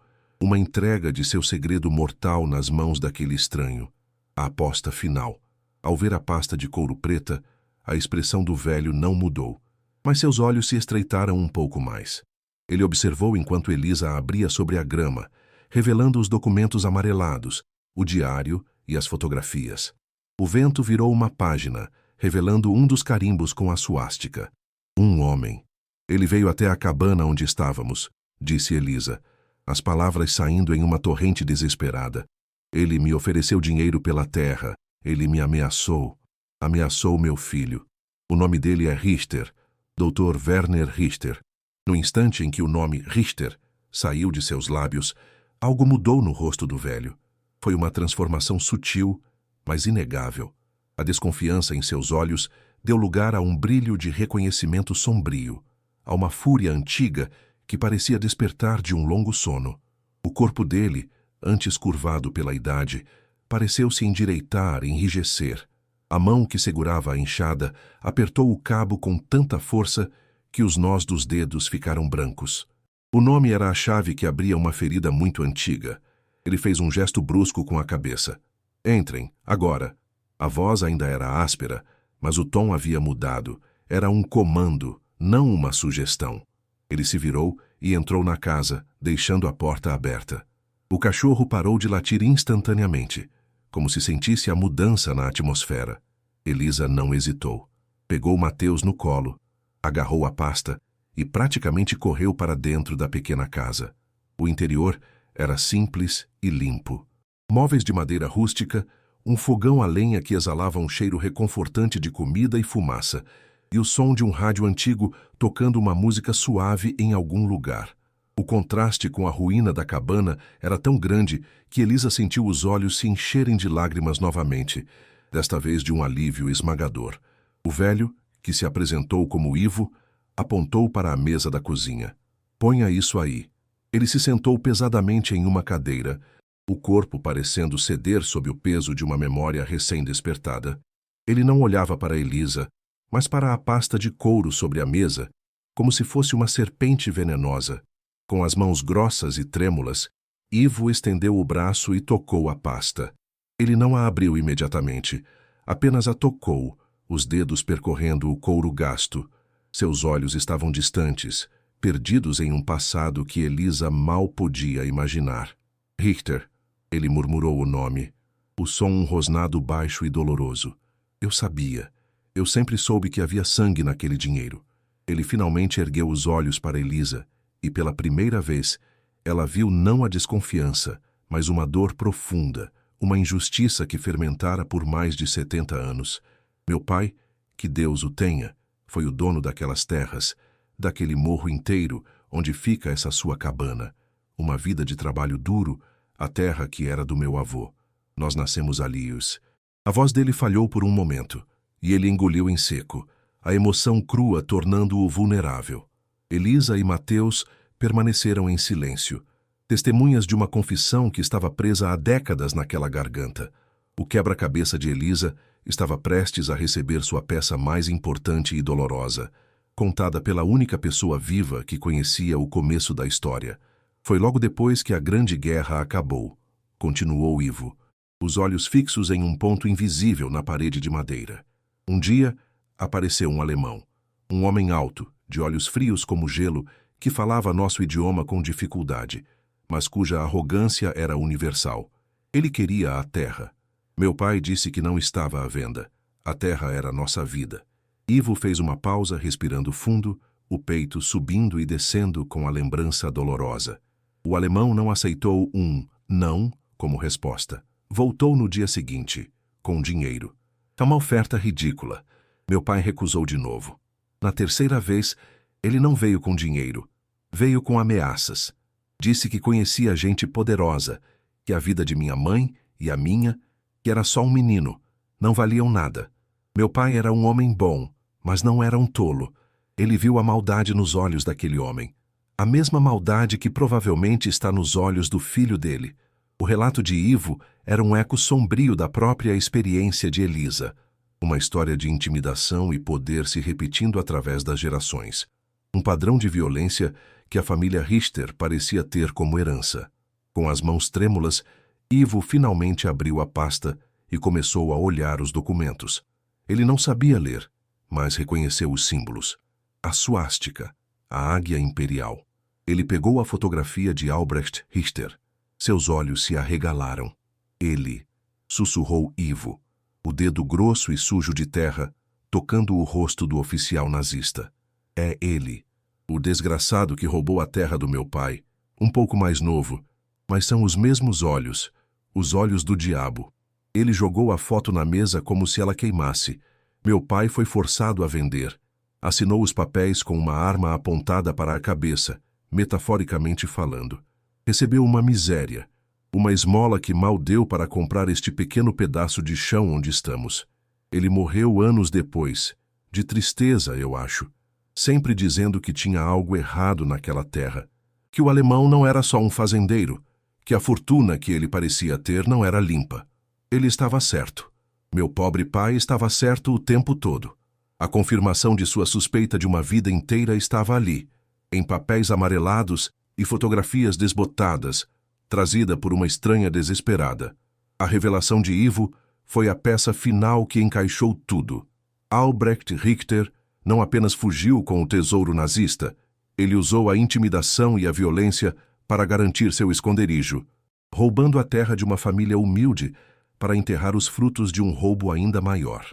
uma entrega de seu segredo mortal nas mãos daquele estranho. A aposta final. Ao ver a pasta de couro preta, a expressão do velho não mudou, mas seus olhos se estreitaram um pouco mais. Ele observou enquanto Elisa a abria sobre a grama, revelando os documentos amarelados, o diário e as fotografias. O vento virou uma página, revelando um dos carimbos com a suástica. Um homem. Ele veio até a cabana onde estávamos, disse Elisa, as palavras saindo em uma torrente desesperada. Ele me ofereceu dinheiro pela terra. Ele me ameaçou. Ameaçou meu filho. O nome dele é Richter, Dr. Werner Richter. No instante em que o nome Richter saiu de seus lábios, algo mudou no rosto do velho. Foi uma transformação sutil, mas inegável. A desconfiança em seus olhos deu lugar a um brilho de reconhecimento sombrio, a uma fúria antiga que parecia despertar de um longo sono. O corpo dele, antes curvado pela idade, pareceu se endireitar, enrijecer. A mão que segurava a enxada apertou o cabo com tanta força que os nós dos dedos ficaram brancos. O nome era a chave que abria uma ferida muito antiga. Ele fez um gesto brusco com a cabeça. Entrem, agora. A voz ainda era áspera, mas o tom havia mudado. Era um comando, não uma sugestão. Ele se virou e entrou na casa, deixando a porta aberta. O cachorro parou de latir instantaneamente, como se sentisse a mudança na atmosfera. Elisa não hesitou. Pegou Mateus no colo, agarrou a pasta e praticamente correu para dentro da pequena casa. O interior era simples e limpo. Móveis de madeira rústica, um fogão a lenha que exalava um cheiro reconfortante de comida e fumaça, e o som de um rádio antigo tocando uma música suave em algum lugar. O contraste com a ruína da cabana era tão grande que Elisa sentiu os olhos se encherem de lágrimas novamente, desta vez de um alívio esmagador. O velho, que se apresentou como Ivo, apontou para a mesa da cozinha. "Ponha isso aí." Ele se sentou pesadamente em uma cadeira, o corpo parecendo ceder sob o peso de uma memória recém-despertada. Ele não olhava para Elisa, mas para a pasta de couro sobre a mesa, como se fosse uma serpente venenosa. Com as mãos grossas e trêmulas, Ivo estendeu o braço e tocou a pasta. Ele não a abriu imediatamente, apenas a tocou, os dedos percorrendo o couro gasto. Seus olhos estavam distantes, perdidos em um passado que Elisa mal podia imaginar. "Richter." Ele murmurou o nome, o som um rosnado baixo e doloroso. "Eu sabia. Eu sempre soube que havia sangue naquele dinheiro." Ele finalmente ergueu os olhos para Elisa, e pela primeira vez, ela viu não a desconfiança, mas uma dor profunda, uma injustiça que fermentara por mais de 70 anos. "Meu pai, que Deus o tenha, foi o dono daquelas terras, daquele morro inteiro onde fica essa sua cabana. Uma vida de trabalho duro, a terra que era do meu avô. Nós nascemos alios." A voz dele falhou por um momento, e ele engoliu em seco, a emoção crua tornando-o vulnerável. Elisa e Mateus permaneceram em silêncio, testemunhas de uma confissão que estava presa há décadas naquela garganta. O quebra-cabeça de Elisa estava prestes a receber sua peça mais importante e dolorosa, contada pela única pessoa viva que conhecia o começo da história. "Foi logo depois que a Grande Guerra acabou", continuou Ivo, os olhos fixos em um ponto invisível na parede de madeira. "Um dia, apareceu um alemão, um homem alto, de olhos frios como gelo, que falava nosso idioma com dificuldade, mas cuja arrogância era universal. Ele queria a terra. Meu pai disse que não estava à venda. A terra era nossa vida." Ivo fez uma pausa, respirando fundo, o peito subindo e descendo com a lembrança dolorosa. O alemão não aceitou um não como resposta. Voltou no dia seguinte, com dinheiro. "É uma oferta ridícula." Meu pai recusou de novo. Na terceira vez, ele não veio com dinheiro. Veio com ameaças. Disse que conhecia gente poderosa, que a vida de minha mãe e a minha, que era só um menino, não valiam nada. Meu pai era um homem bom, mas não era um tolo. Ele viu a maldade nos olhos daquele homem. A mesma maldade que provavelmente está nos olhos do filho dele. O relato de Ivo era um eco sombrio da própria experiência de Elisa. Uma história de intimidação e poder se repetindo através das gerações. Um padrão de violência que a família Richter parecia ter como herança. Com as mãos trêmulas, Ivo finalmente abriu a pasta e começou a olhar os documentos. Ele não sabia ler, mas reconheceu os símbolos. A suástica, a águia imperial. Ele pegou a fotografia de Albrecht Richter. Seus olhos se arregalaram. "Ele", sussurrou Ivo, o dedo grosso e sujo de terra, tocando o rosto do oficial nazista. "É ele, o desgraçado que roubou a terra do meu pai, um pouco mais novo, mas são os mesmos olhos, os olhos do diabo." Ele jogou a foto na mesa como se ela queimasse. "Meu pai foi forçado a vender." Assinou os papéis com uma arma apontada para a cabeça, metaforicamente falando. "Recebeu uma miséria, uma esmola que mal deu para comprar este pequeno pedaço de chão onde estamos. Ele morreu anos depois, de tristeza, eu acho, sempre dizendo que tinha algo errado naquela terra, que o alemão não era só um fazendeiro, que a fortuna que ele parecia ter não era limpa. Ele estava certo. Meu pobre pai estava certo o tempo todo. A confirmação de sua suspeita de uma vida inteira estava ali, em papéis amarelados e fotografias desbotadas, trazida por uma estranha desesperada. A revelação de Ivo foi a peça final que encaixou tudo. Albrecht Richter não apenas fugiu com o tesouro nazista, ele usou a intimidação e a violência para garantir seu esconderijo, roubando a terra de uma família humilde para enterrar os frutos de um roubo ainda maior.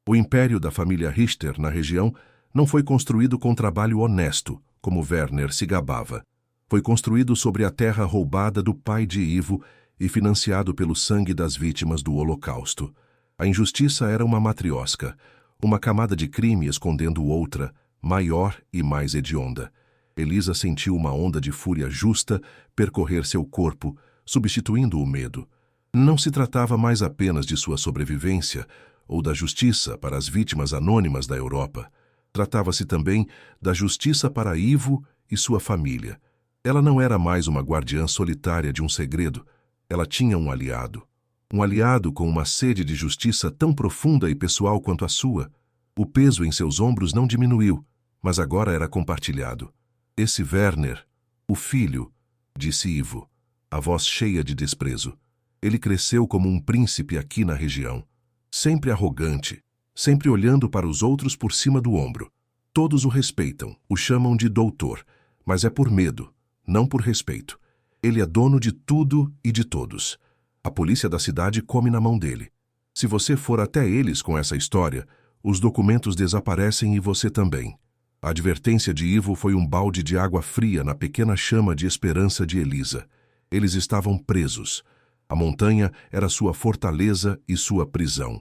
O império da família Richter na região não foi construído com trabalho honesto, como Werner se gabava. Foi construído sobre a terra roubada do pai de Ivo e financiado pelo sangue das vítimas do Holocausto. A injustiça era uma matriosca, uma camada de crime escondendo outra, maior e mais hedionda. Elisa sentiu uma onda de fúria justa percorrer seu corpo, substituindo o medo. Não se tratava mais apenas de sua sobrevivência ou da justiça para as vítimas anônimas da Europa. Tratava-se também da justiça para Ivo e sua família. Ela não era mais uma guardiã solitária de um segredo. Ela tinha um aliado. Um aliado com uma sede de justiça tão profunda e pessoal quanto a sua. O peso em seus ombros não diminuiu, mas agora era compartilhado. Esse Werner, o filho, disse Ivo, a voz cheia de desprezo. Ele cresceu como um príncipe aqui na região. Sempre arrogante, sempre olhando para os outros por cima do ombro. Todos o respeitam, o chamam de doutor, mas é por medo, não por respeito. Ele é dono de tudo e de todos. A polícia da cidade come na mão dele. Se você for até eles com essa história, os documentos desaparecem e você também. A advertência de Ivo foi um balde de água fria na pequena chama de esperança de Elisa. Eles estavam presos. A montanha era sua fortaleza e sua prisão.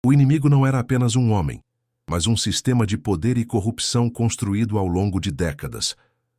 O inimigo não era apenas um homem, mas um sistema de poder e corrupção construído ao longo de décadas.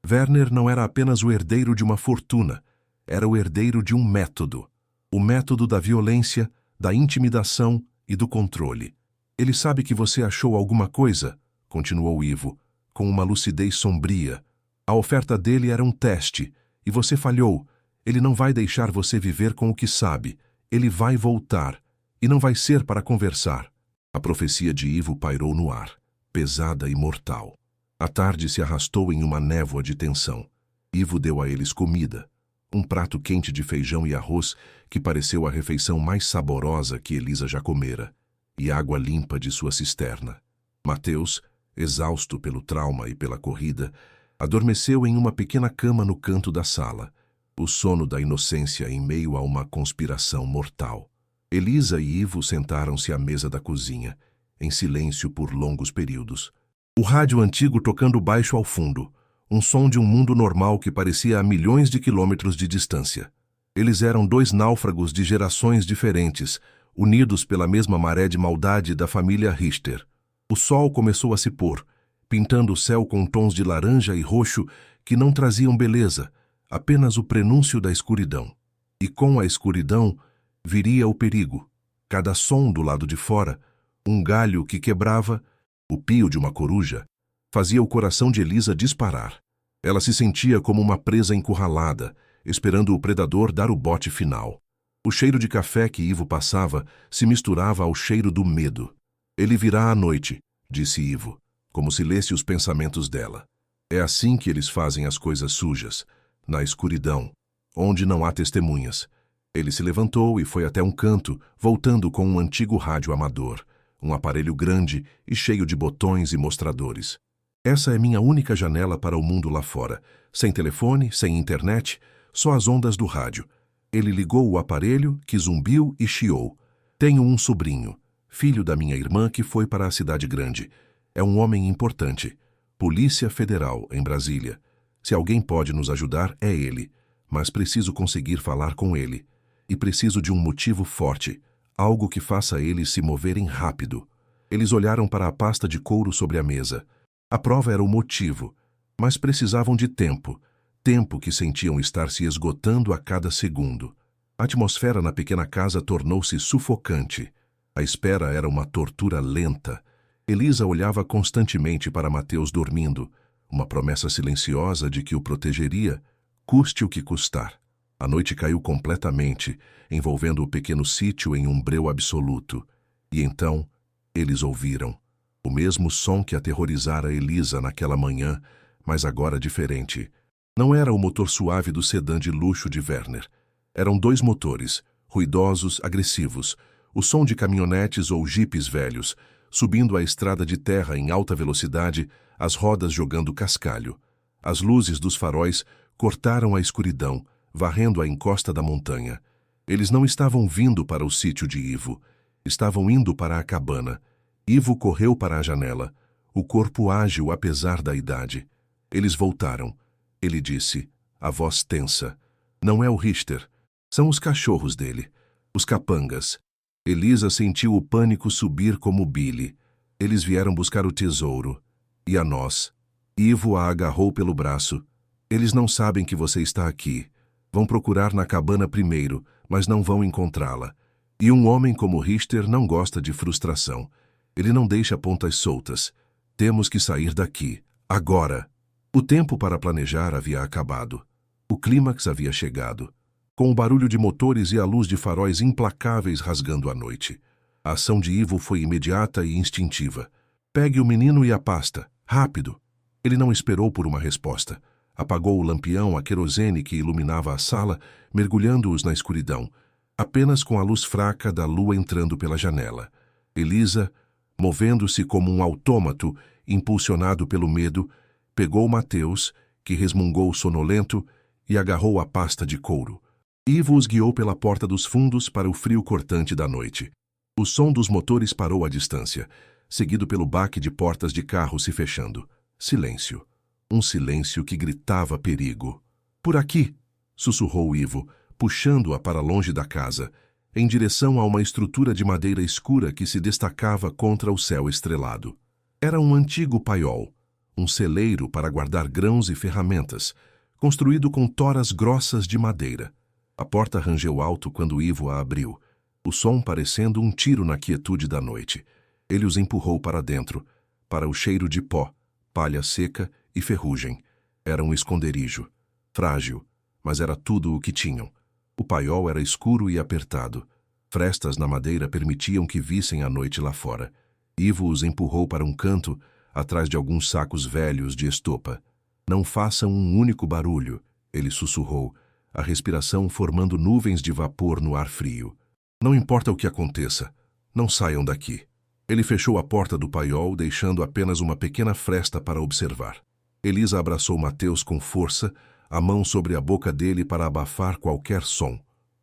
Werner não era apenas o herdeiro de uma fortuna, era o herdeiro de um método. O método da violência, da intimidação e do controle. Ele sabe que você achou alguma coisa, continuou Ivo, com uma lucidez sombria. A oferta dele era um teste, e você falhou. Ele não vai deixar você viver com o que sabe. Ele vai voltar, e não vai ser para conversar. A profecia de Ivo pairou no ar, pesada e mortal. A tarde se arrastou em uma névoa de tensão. Ivo deu a eles comida, um prato quente de feijão e arroz que pareceu a refeição mais saborosa que Elisa já comera, e água limpa de sua cisterna. Mateus, exausto pelo trauma e pela corrida, adormeceu em uma pequena cama no canto da sala, o sono da inocência em meio a uma conspiração mortal. Elisa e Ivo sentaram-se à mesa da cozinha, em silêncio por longos períodos. O rádio antigo tocando baixo ao fundo, um som de um mundo normal que parecia a milhões de quilômetros de distância. Eles eram dois náufragos de gerações diferentes, unidos pela mesma maré de maldade da família Richter. O sol começou a se pôr, pintando o céu com tons de laranja e roxo que não traziam beleza, apenas o prenúncio da escuridão. E com a escuridão viria o perigo. Cada som do lado de fora, um galho que quebrava, o pio de uma coruja, fazia o coração de Elisa disparar. Ela se sentia como uma presa encurralada, esperando o predador dar o bote final. O cheiro de café que Ivo passava se misturava ao cheiro do medo. Ele virá à noite, disse Ivo, como se lesse os pensamentos dela. É assim que eles fazem as coisas sujas, na escuridão, onde não há testemunhas. Ele se levantou e foi até um canto, voltando com um antigo rádio amador, um aparelho grande e cheio de botões e mostradores. Essa é minha única janela para o mundo lá fora, sem telefone, sem internet, só as ondas do rádio. Ele ligou o aparelho, que zumbiu e chiou. Tenho um sobrinho, filho da minha irmã que foi para a cidade grande. É um homem importante. Polícia Federal, em Brasília. Se alguém pode nos ajudar, é ele. Mas preciso conseguir falar com ele. E preciso de um motivo forte, algo que faça eles se moverem rápido. Eles olharam para a pasta de couro sobre a mesa. A prova era o motivo, mas precisavam de tempo. Tempo que sentiam estar se esgotando a cada segundo. A atmosfera na pequena casa tornou-se sufocante. A espera era uma tortura lenta. Elisa olhava constantemente para Mateus dormindo, uma promessa silenciosa de que o protegeria, custe o que custar. A noite caiu completamente, envolvendo o pequeno sítio em um breu absoluto. E então, eles ouviram. O mesmo som que aterrorizara Elisa naquela manhã, mas agora diferente. Não era o motor suave do sedã de luxo de Werner. Eram dois motores, ruidosos, agressivos, o som de caminhonetes ou jipes velhos, subindo a estrada de terra em alta velocidade, as rodas jogando cascalho. As luzes dos faróis cortaram a escuridão, varrendo a encosta da montanha. Eles não estavam vindo para o sítio de Ivo, estavam indo para a cabana. Ivo correu para a janela, o corpo ágil apesar da idade. Eles voltaram. Ele disse, a voz tensa. Não é o Richter. São os cachorros dele. Os capangas. Elisa sentiu o pânico subir como bile. Eles vieram buscar o tesouro. E a nós. Ivo a agarrou pelo braço. Eles não sabem que você está aqui. Vão procurar na cabana primeiro, mas não vão encontrá-la. E um homem como Richter não gosta de frustração. Ele não deixa pontas soltas. Temos que sair daqui. Agora. O tempo para planejar havia acabado. O clímax havia chegado. Com o barulho de motores e a luz de faróis implacáveis rasgando a noite. A ação de Ivo foi imediata e instintiva. Pegue o menino e a pasta. Rápido. Ele não esperou por uma resposta. Apagou o lampião a querosene que iluminava a sala, mergulhando-os na escuridão, apenas com a luz fraca da lua entrando pela janela. Elisa, movendo-se como um autômato, impulsionado pelo medo, pegou Mateus, que resmungou sonolento, e agarrou a pasta de couro. Ivo os guiou pela porta dos fundos para o frio cortante da noite. O som dos motores parou à distância, seguido pelo baque de portas de carro se fechando. Silêncio. Um silêncio que gritava perigo. Por aqui, sussurrou Ivo, puxando-a para longe da casa, em direção a uma estrutura de madeira escura que se destacava contra o céu estrelado. Era um antigo paiol, um celeiro para guardar grãos e ferramentas, construído com toras grossas de madeira. A porta rangeu alto quando Ivo a abriu, o som parecendo um tiro na quietude da noite. Ele os empurrou para dentro, para o cheiro de pó, palha seca e ferrugem. Era um esconderijo. Frágil, mas era tudo o que tinham. O paiol era escuro e apertado. Frestas na madeira permitiam que vissem a noite lá fora. Ivo os empurrou para um canto, atrás de alguns sacos velhos de estopa. Não façam um único barulho, ele sussurrou, a respiração formando nuvens de vapor no ar frio. Não importa o que aconteça, não saiam daqui. Ele fechou a porta do paiol, deixando apenas uma pequena fresta para observar. Elisa abraçou Mateus com força, a mão sobre a boca dele para abafar qualquer som.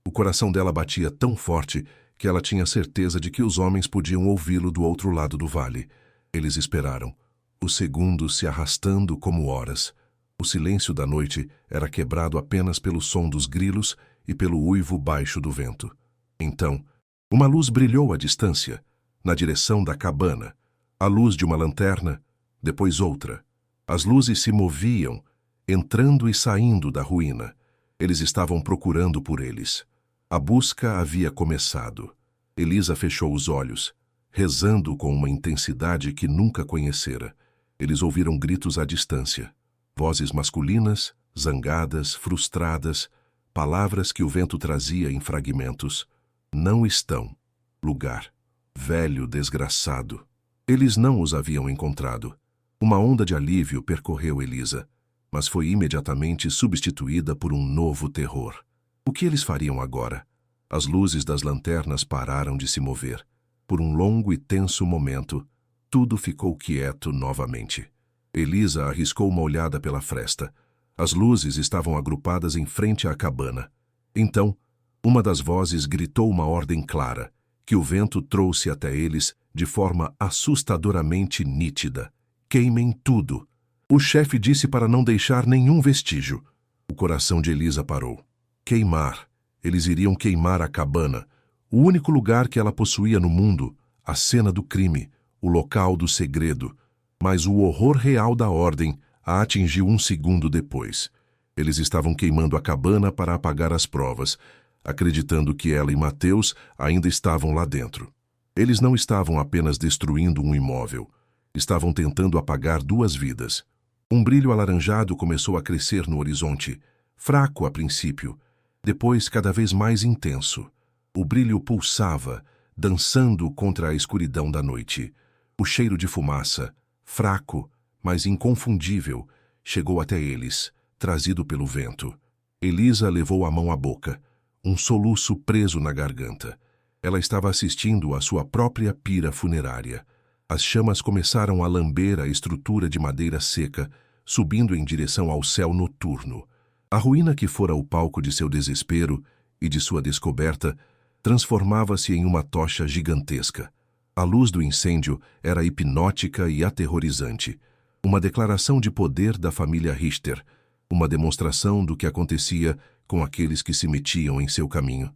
O coração dela batia tão forte que ela tinha certeza de que os homens podiam ouvi-lo do outro lado do vale. Eles esperaram, os segundos se arrastando como horas. O silêncio da noite era quebrado apenas pelo som dos grilos e pelo uivo baixo do vento. Então, uma luz brilhou à distância, na direção da cabana. A luz de uma lanterna, depois outra. As luzes se moviam, entrando e saindo da ruína. Eles estavam procurando por eles. A busca havia começado. Elisa fechou os olhos, rezando com uma intensidade que nunca conhecera. Eles ouviram gritos à distância. Vozes masculinas, zangadas, frustradas, palavras que o vento trazia em fragmentos. Não estão. Lugar. Velho desgraçado. Eles não os haviam encontrado. Uma onda de alívio percorreu Elisa, mas foi imediatamente substituída por um novo terror. O que eles fariam agora? As luzes das lanternas pararam de se mover. Por um longo e tenso momento, tudo ficou quieto novamente. Elisa arriscou uma olhada pela fresta. As luzes estavam agrupadas em frente à cabana. Então, uma das vozes gritou uma ordem clara, que o vento trouxe até eles de forma assustadoramente nítida. Queimem tudo. O chefe disse para não deixar nenhum vestígio. O coração de Elisa parou. Queimar. Eles iriam queimar a cabana, o único lugar que ela possuía no mundo, a cena do crime, o local do segredo. Mas o horror real da ordem a atingiu um segundo depois. Eles estavam queimando a cabana para apagar as provas, acreditando que ela e Mateus ainda estavam lá dentro. Eles não estavam apenas destruindo um imóvel. Estavam tentando apagar duas vidas. Um brilho alaranjado começou a crescer no horizonte, fraco a princípio, depois cada vez mais intenso. O brilho pulsava, dançando contra a escuridão da noite. O cheiro de fumaça, fraco, mas inconfundível, chegou até eles, trazido pelo vento. Elisa levou a mão à boca, um soluço preso na garganta. Ela estava assistindo à sua própria pira funerária. As chamas começaram a lamber a estrutura de madeira seca, subindo em direção ao céu noturno. A ruína que fora o palco de seu desespero e de sua descoberta transformava-se em uma tocha gigantesca. A luz do incêndio era hipnótica e aterrorizante. Uma declaração de poder da família Richter. Uma demonstração do que acontecia com aqueles que se metiam em seu caminho.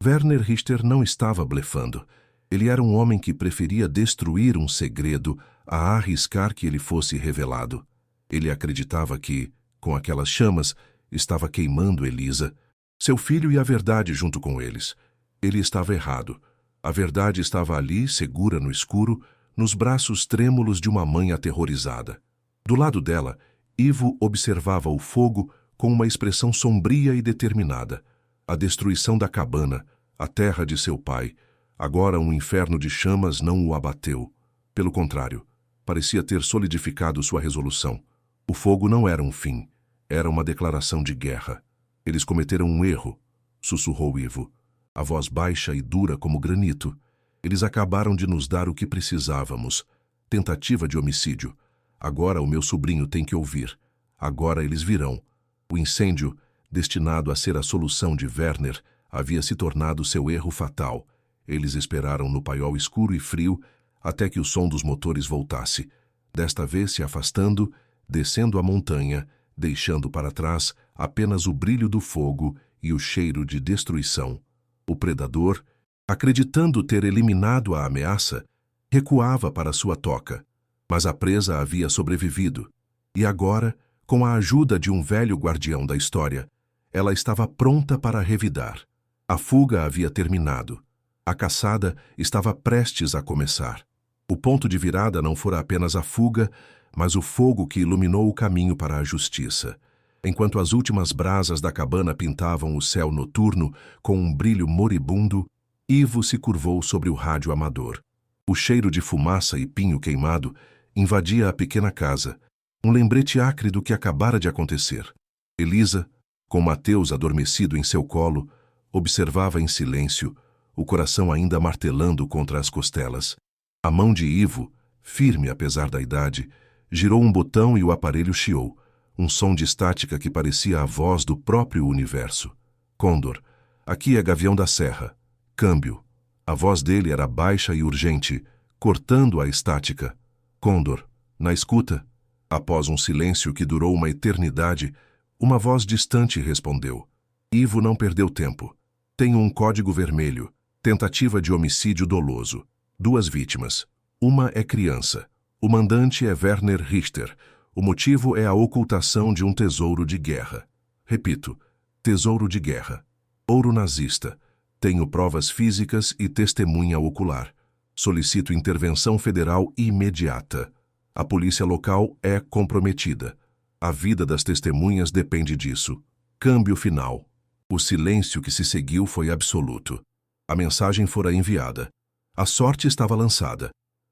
Werner Richter não estava blefando. Ele era um homem que preferia destruir um segredo a arriscar que ele fosse revelado. Ele acreditava que, com aquelas chamas, estava queimando Elisa, seu filho e a verdade junto com eles. Ele estava errado. A verdade estava ali, segura no escuro, nos braços trêmulos de uma mãe aterrorizada. Do lado dela, Ivo observava o fogo com uma expressão sombria e determinada. A destruição da cabana, a terra de seu pai. Agora um inferno de chamas não o abateu. Pelo contrário, parecia ter solidificado sua resolução. O fogo não era um fim, era uma declaração de guerra. Eles cometeram um erro, sussurrou Ivo, a voz baixa e dura como granito. Eles acabaram de nos dar o que precisávamos. Tentativa de homicídio. Agora o meu sobrinho tem que ouvir. Agora eles virão. O incêndio, destinado a ser a solução de Werner, havia se tornado seu erro fatal. Eles esperaram no paiol escuro e frio até que o som dos motores voltasse, desta vez se afastando, descendo a montanha, deixando para trás apenas o brilho do fogo e o cheiro de destruição. O predador, acreditando ter eliminado a ameaça, recuava para sua toca, mas a presa havia sobrevivido, e agora, com a ajuda de um velho guardião da história, ela estava pronta para revidar. A fuga havia terminado. A caçada estava prestes a começar. O ponto de virada não fora apenas a fuga, mas o fogo que iluminou o caminho para a justiça. Enquanto as últimas brasas da cabana pintavam o céu noturno com um brilho moribundo, Ivo se curvou sobre o rádio amador. O cheiro de fumaça e pinho queimado invadia a pequena casa, um lembrete acre do que acabara de acontecer. Elisa, com Mateus adormecido em seu colo, observava em silêncio, o coração ainda martelando contra as costelas. A mão de Ivo, firme apesar da idade, girou um botão e o aparelho chiou, um som de estática que parecia a voz do próprio universo. Condor, aqui é Gavião da Serra. Câmbio. A voz dele era baixa e urgente, cortando a estática. Condor, na escuta. Após um silêncio que durou uma eternidade, uma voz distante respondeu. Ivo não perdeu tempo. Tenho um código vermelho. Tentativa de homicídio doloso. 2 vítimas. Uma é criança. O mandante é Werner Richter. O motivo é a ocultação de um tesouro de guerra. Repito, tesouro de guerra. Ouro nazista. Tenho provas físicas e testemunha ocular. Solicito intervenção federal imediata. A polícia local é comprometida. A vida das testemunhas depende disso. Câmbio final. O silêncio que se seguiu foi absoluto. A mensagem fora enviada. A sorte estava lançada.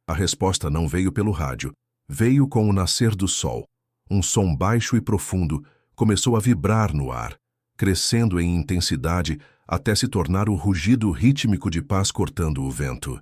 A resposta não veio pelo rádio. Veio com o nascer do sol. Um som baixo e profundo começou a vibrar no ar, crescendo em intensidade até se tornar o rugido rítmico de paz cortando o vento.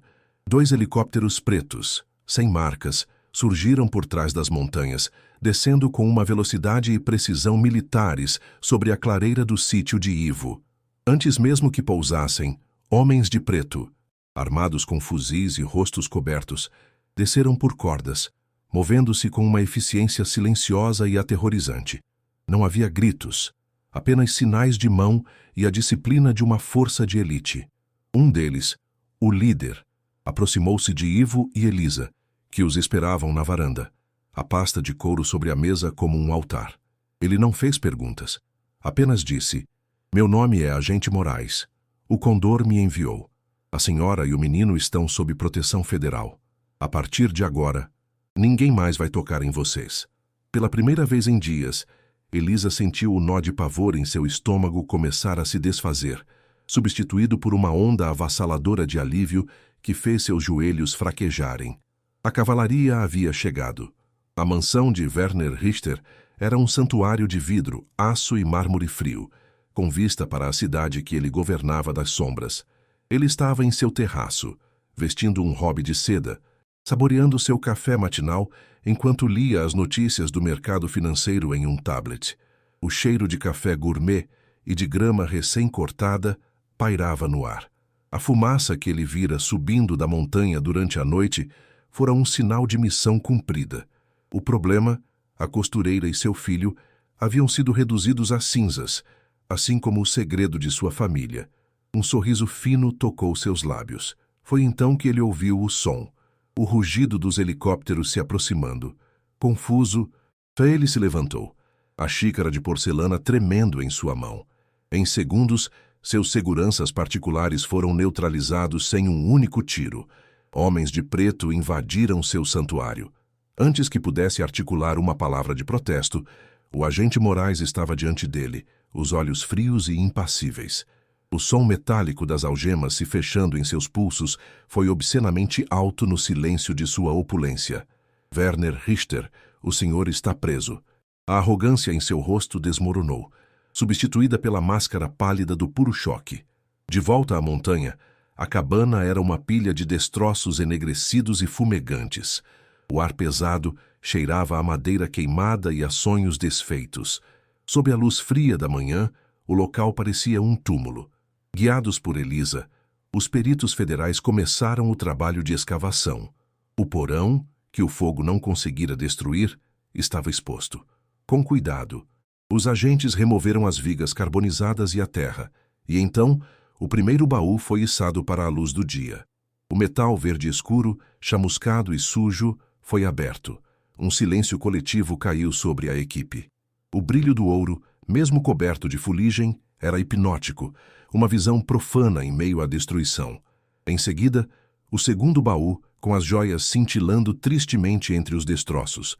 2 helicópteros pretos, sem marcas, surgiram por trás das montanhas, descendo com uma velocidade e precisão militares sobre a clareira do sítio de Ivo. Antes mesmo que pousassem, homens de preto, armados com fuzis e rostos cobertos, desceram por cordas, movendo-se com uma eficiência silenciosa e aterrorizante. Não havia gritos, apenas sinais de mão e a disciplina de uma força de elite. Um deles, o líder, aproximou-se de Ivo e Elisa, que os esperavam na varanda, a pasta de couro sobre a mesa como um altar. Ele não fez perguntas, apenas disse: "Meu nome é Agente Moraes. O Condor me enviou. A senhora e o menino estão sob proteção federal. A partir de agora, ninguém mais vai tocar em vocês." Pela primeira vez em dias, Elisa sentiu o nó de pavor em seu estômago começar a se desfazer, substituído por uma onda avassaladora de alívio que fez seus joelhos fraquejarem. A cavalaria havia chegado. A mansão de Werner Richter era um santuário de vidro, aço e mármore frio, com vista para a cidade que ele governava das sombras. Ele estava em seu terraço, vestindo um hobby de seda, saboreando seu café matinal enquanto lia as notícias do mercado financeiro em um tablet. O cheiro de café gourmet e de grama recém-cortada pairava no ar. A fumaça que ele vira subindo da montanha durante a noite fora um sinal de missão cumprida. O problema, a costureira e seu filho, haviam sido reduzidos a cinzas, assim como o segredo de sua família. Um sorriso fino tocou seus lábios. Foi então que ele ouviu o som, o rugido dos helicópteros se aproximando. Confuso, ele se levantou, a xícara de porcelana tremendo em sua mão. Em segundos, seus seguranças particulares foram neutralizados sem um único tiro. Homens de preto invadiram seu santuário. Antes que pudesse articular uma palavra de protesto, o agente Moraes estava diante dele, os olhos frios e impassíveis. O som metálico das algemas se fechando em seus pulsos foi obscenamente alto no silêncio de sua opulência. Werner Richter, o senhor está preso. A arrogância em seu rosto desmoronou, substituída pela máscara pálida do puro choque. De volta à montanha, a cabana era uma pilha de destroços enegrecidos e fumegantes. O ar pesado cheirava a madeira queimada e a sonhos desfeitos. Sob a luz fria da manhã, o local parecia um túmulo. Guiados por Elisa, os peritos federais começaram o trabalho de escavação. O porão, que o fogo não conseguira destruir, estava exposto. Com cuidado, os agentes removeram as vigas carbonizadas e a terra, e então o primeiro baú foi içado para a luz do dia. O metal verde escuro, chamuscado e sujo, foi aberto. Um silêncio coletivo caiu sobre a equipe. O brilho do ouro, mesmo coberto de fuligem, era hipnótico, uma visão profana em meio à destruição. Em seguida, o segundo baú, com as joias cintilando tristemente entre os destroços.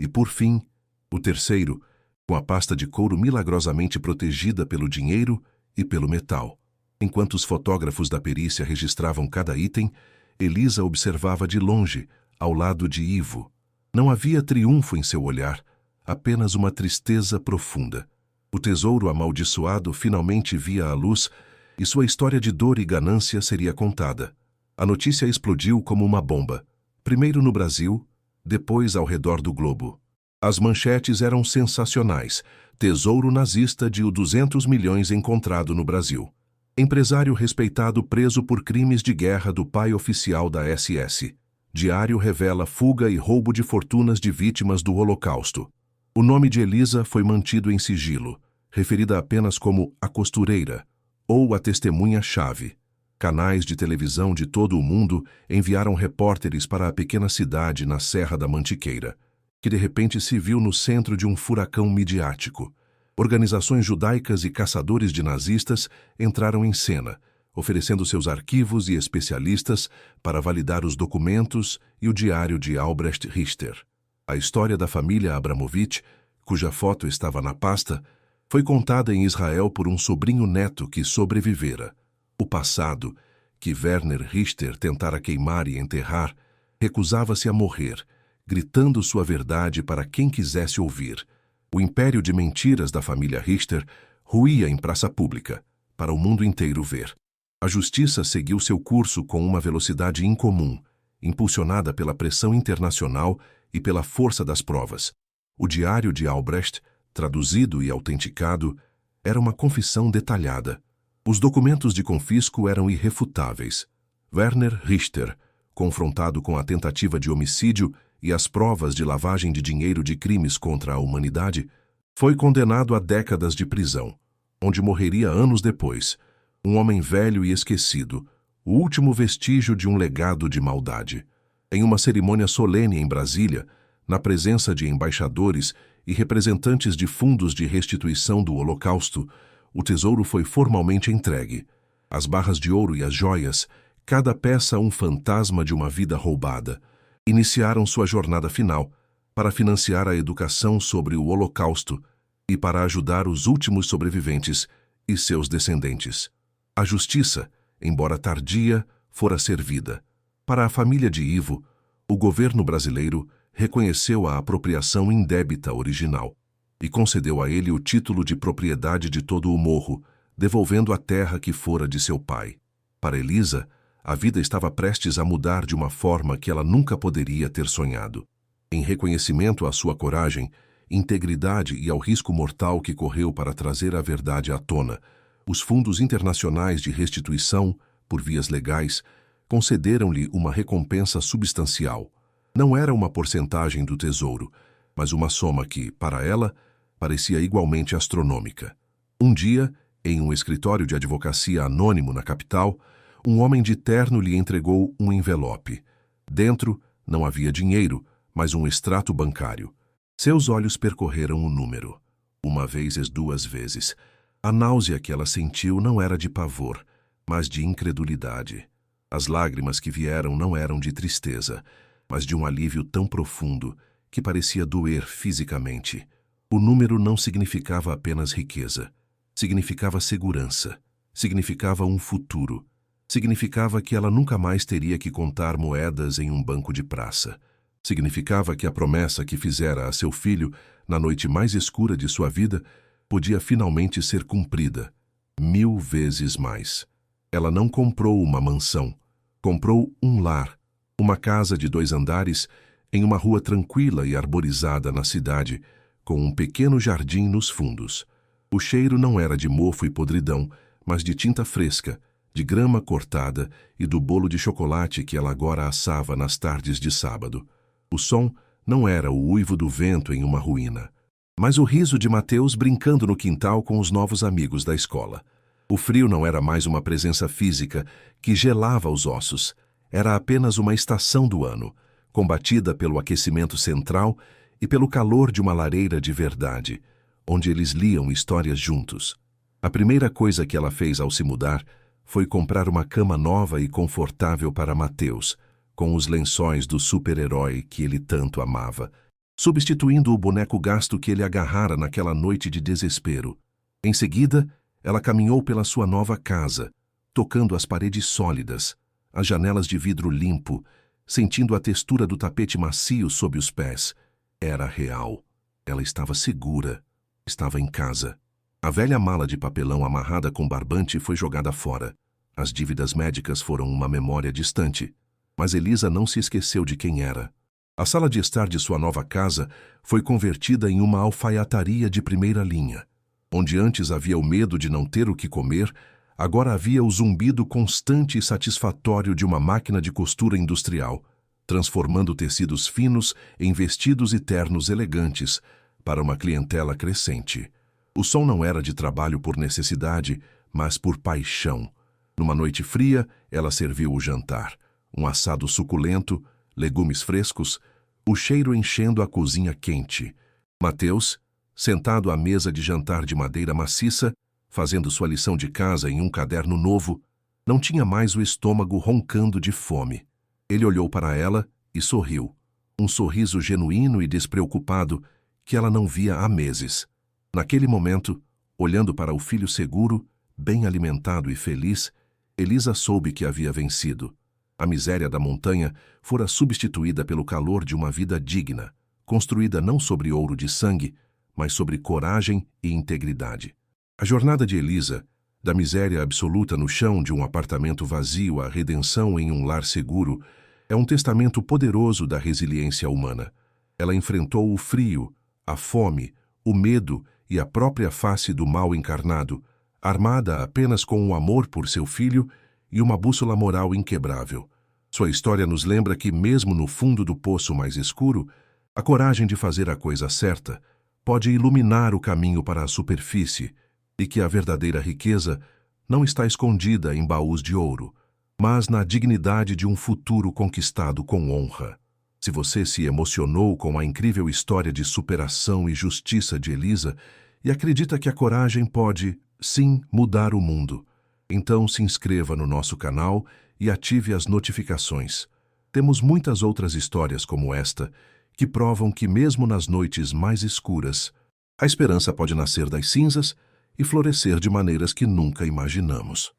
E, por fim, o terceiro, com a pasta de couro milagrosamente protegida pelo dinheiro e pelo metal. Enquanto os fotógrafos da perícia registravam cada item, Elisa observava de longe, ao lado de Ivo. Não havia triunfo em seu olhar, apenas uma tristeza profunda. O tesouro amaldiçoado finalmente via a luz e sua história de dor e ganância seria contada. A notícia explodiu como uma bomba, primeiro no Brasil, depois ao redor do globo. As manchetes eram sensacionais. Tesouro nazista de 200 milhões encontrado no Brasil. Empresário respeitado preso por crimes de guerra do pai oficial da SS. Diário revela fuga e roubo de fortunas de vítimas do Holocausto. O nome de Elisa foi mantido em sigilo, referida apenas como a costureira ou a testemunha-chave. Canais de televisão de todo o mundo enviaram repórteres para a pequena cidade na Serra da Mantiqueira, que de repente se viu no centro de um furacão midiático. Organizações judaicas e caçadores de nazistas entraram em cena, oferecendo seus arquivos e especialistas para validar os documentos e o diário de Albrecht Richter. A história da família Abramovich, cuja foto estava na pasta, foi contada em Israel por um sobrinho-neto que sobrevivera. O passado, que Werner Richter tentara queimar e enterrar, recusava-se a morrer, gritando sua verdade para quem quisesse ouvir. O império de mentiras da família Richter ruía em praça pública, para o mundo inteiro ver. A justiça seguiu seu curso com uma velocidade incomum, impulsionada pela pressão internacional e pela força das provas. O diário de Albrecht, traduzido e autenticado, era uma confissão detalhada. Os documentos de confisco eram irrefutáveis. Werner Richter, confrontado com a tentativa de homicídio e as provas de lavagem de dinheiro de crimes contra a humanidade, foi condenado a décadas de prisão, onde morreria anos depois, um homem velho e esquecido, o último vestígio de um legado de maldade. Em uma cerimônia solene em Brasília, na presença de embaixadores e representantes de fundos de restituição do Holocausto, o tesouro foi formalmente entregue. As barras de ouro e as joias, cada peça um fantasma de uma vida roubada, iniciaram sua jornada final para financiar a educação sobre o Holocausto e para ajudar os últimos sobreviventes e seus descendentes. A justiça, embora tardia, fora servida. Para a família de Ivo, o governo brasileiro reconheceu a apropriação indébita original e concedeu a ele o título de propriedade de todo o morro, devolvendo a terra que fora de seu pai. Para Elisa, a vida estava prestes a mudar de uma forma que ela nunca poderia ter sonhado. Em reconhecimento à sua coragem, integridade e ao risco mortal que correu para trazer a verdade à tona, os fundos internacionais de restituição por vias legais, concederam-lhe uma recompensa substancial. Não era uma porcentagem do tesouro, mas uma soma que, para ela, parecia igualmente astronômica. Um dia, em um escritório de advocacia anônimo na capital, um homem de terno lhe entregou um envelope. Dentro não havia dinheiro, mas um extrato bancário. Seus olhos percorreram o número. Uma vez e duas vezes. A náusea que ela sentiu não era de pavor, mas de incredulidade. As lágrimas que vieram não eram de tristeza, mas de um alívio tão profundo que parecia doer fisicamente. O número não significava apenas riqueza. Significava segurança. Significava um futuro. Significava que ela nunca mais teria que contar moedas em um banco de praça. Significava que a promessa que fizera a seu filho, na noite mais escura de sua vida, podia finalmente ser cumprida, 1000 vezes mais. Ela não comprou uma mansão, comprou um lar, uma casa de 2 andares, em uma rua tranquila e arborizada na cidade, com um pequeno jardim nos fundos. O cheiro não era de mofo e podridão, mas de tinta fresca, de grama cortada e do bolo de chocolate que ela agora assava nas tardes de sábado. O som não era o uivo do vento em uma ruína, mas o riso de Mateus brincando no quintal com os novos amigos da escola. O frio não era mais uma presença física que gelava os ossos, era apenas uma estação do ano, combatida pelo aquecimento central e pelo calor de uma lareira de verdade, onde eles liam histórias juntos. A primeira coisa que ela fez ao se mudar foi comprar uma cama nova e confortável para Mateus, com os lençóis do super-herói que ele tanto amava, substituindo o boneco gasto que ele agarrara naquela noite de desespero. Em seguida, ela caminhou pela sua nova casa, tocando as paredes sólidas, as janelas de vidro limpo, sentindo a textura do tapete macio sob os pés. Era real. Ela estava segura. Estava em casa. A velha mala de papelão amarrada com barbante foi jogada fora. As dívidas médicas foram uma memória distante. Mas Elisa não se esqueceu de quem era. A sala de estar de sua nova casa foi convertida em uma alfaiataria de primeira linha. Onde antes havia o medo de não ter o que comer, agora havia o zumbido constante e satisfatório de uma máquina de costura industrial, transformando tecidos finos em vestidos e ternos elegantes para uma clientela crescente. O som não era de trabalho por necessidade, mas por paixão. Numa noite fria, ela serviu o jantar. Um assado suculento, legumes frescos, o cheiro enchendo a cozinha quente. Mateus, sentado à mesa de jantar de madeira maciça, fazendo sua lição de casa em um caderno novo, não tinha mais o estômago roncando de fome. Ele olhou para ela e sorriu. Um sorriso genuíno e despreocupado que ela não via há meses. Naquele momento, olhando para o filho seguro, bem alimentado e feliz, Elisa soube que havia vencido. A miséria da montanha fora substituída pelo calor de uma vida digna, construída não sobre ouro de sangue, mas sobre coragem e integridade. A jornada de Elisa, da miséria absoluta no chão de um apartamento vazio à redenção em um lar seguro, é um testamento poderoso da resiliência humana. Ela enfrentou o frio, a fome, o medo e a própria face do mal encarnado, armada apenas com o amor por seu filho e uma bússola moral inquebrável. Sua história nos lembra que, mesmo no fundo do poço mais escuro, a coragem de fazer a coisa certa pode iluminar o caminho para a superfície e que a verdadeira riqueza não está escondida em baús de ouro, mas na dignidade de um futuro conquistado com honra. Se você se emocionou com a incrível história de superação e justiça de Elisa e acredita que a coragem pode, sim, mudar o mundo, então se inscreva no nosso canal e ative as notificações. Temos muitas outras histórias como esta que provam que mesmo nas noites mais escuras, a esperança pode nascer das cinzas e florescer de maneiras que nunca imaginamos.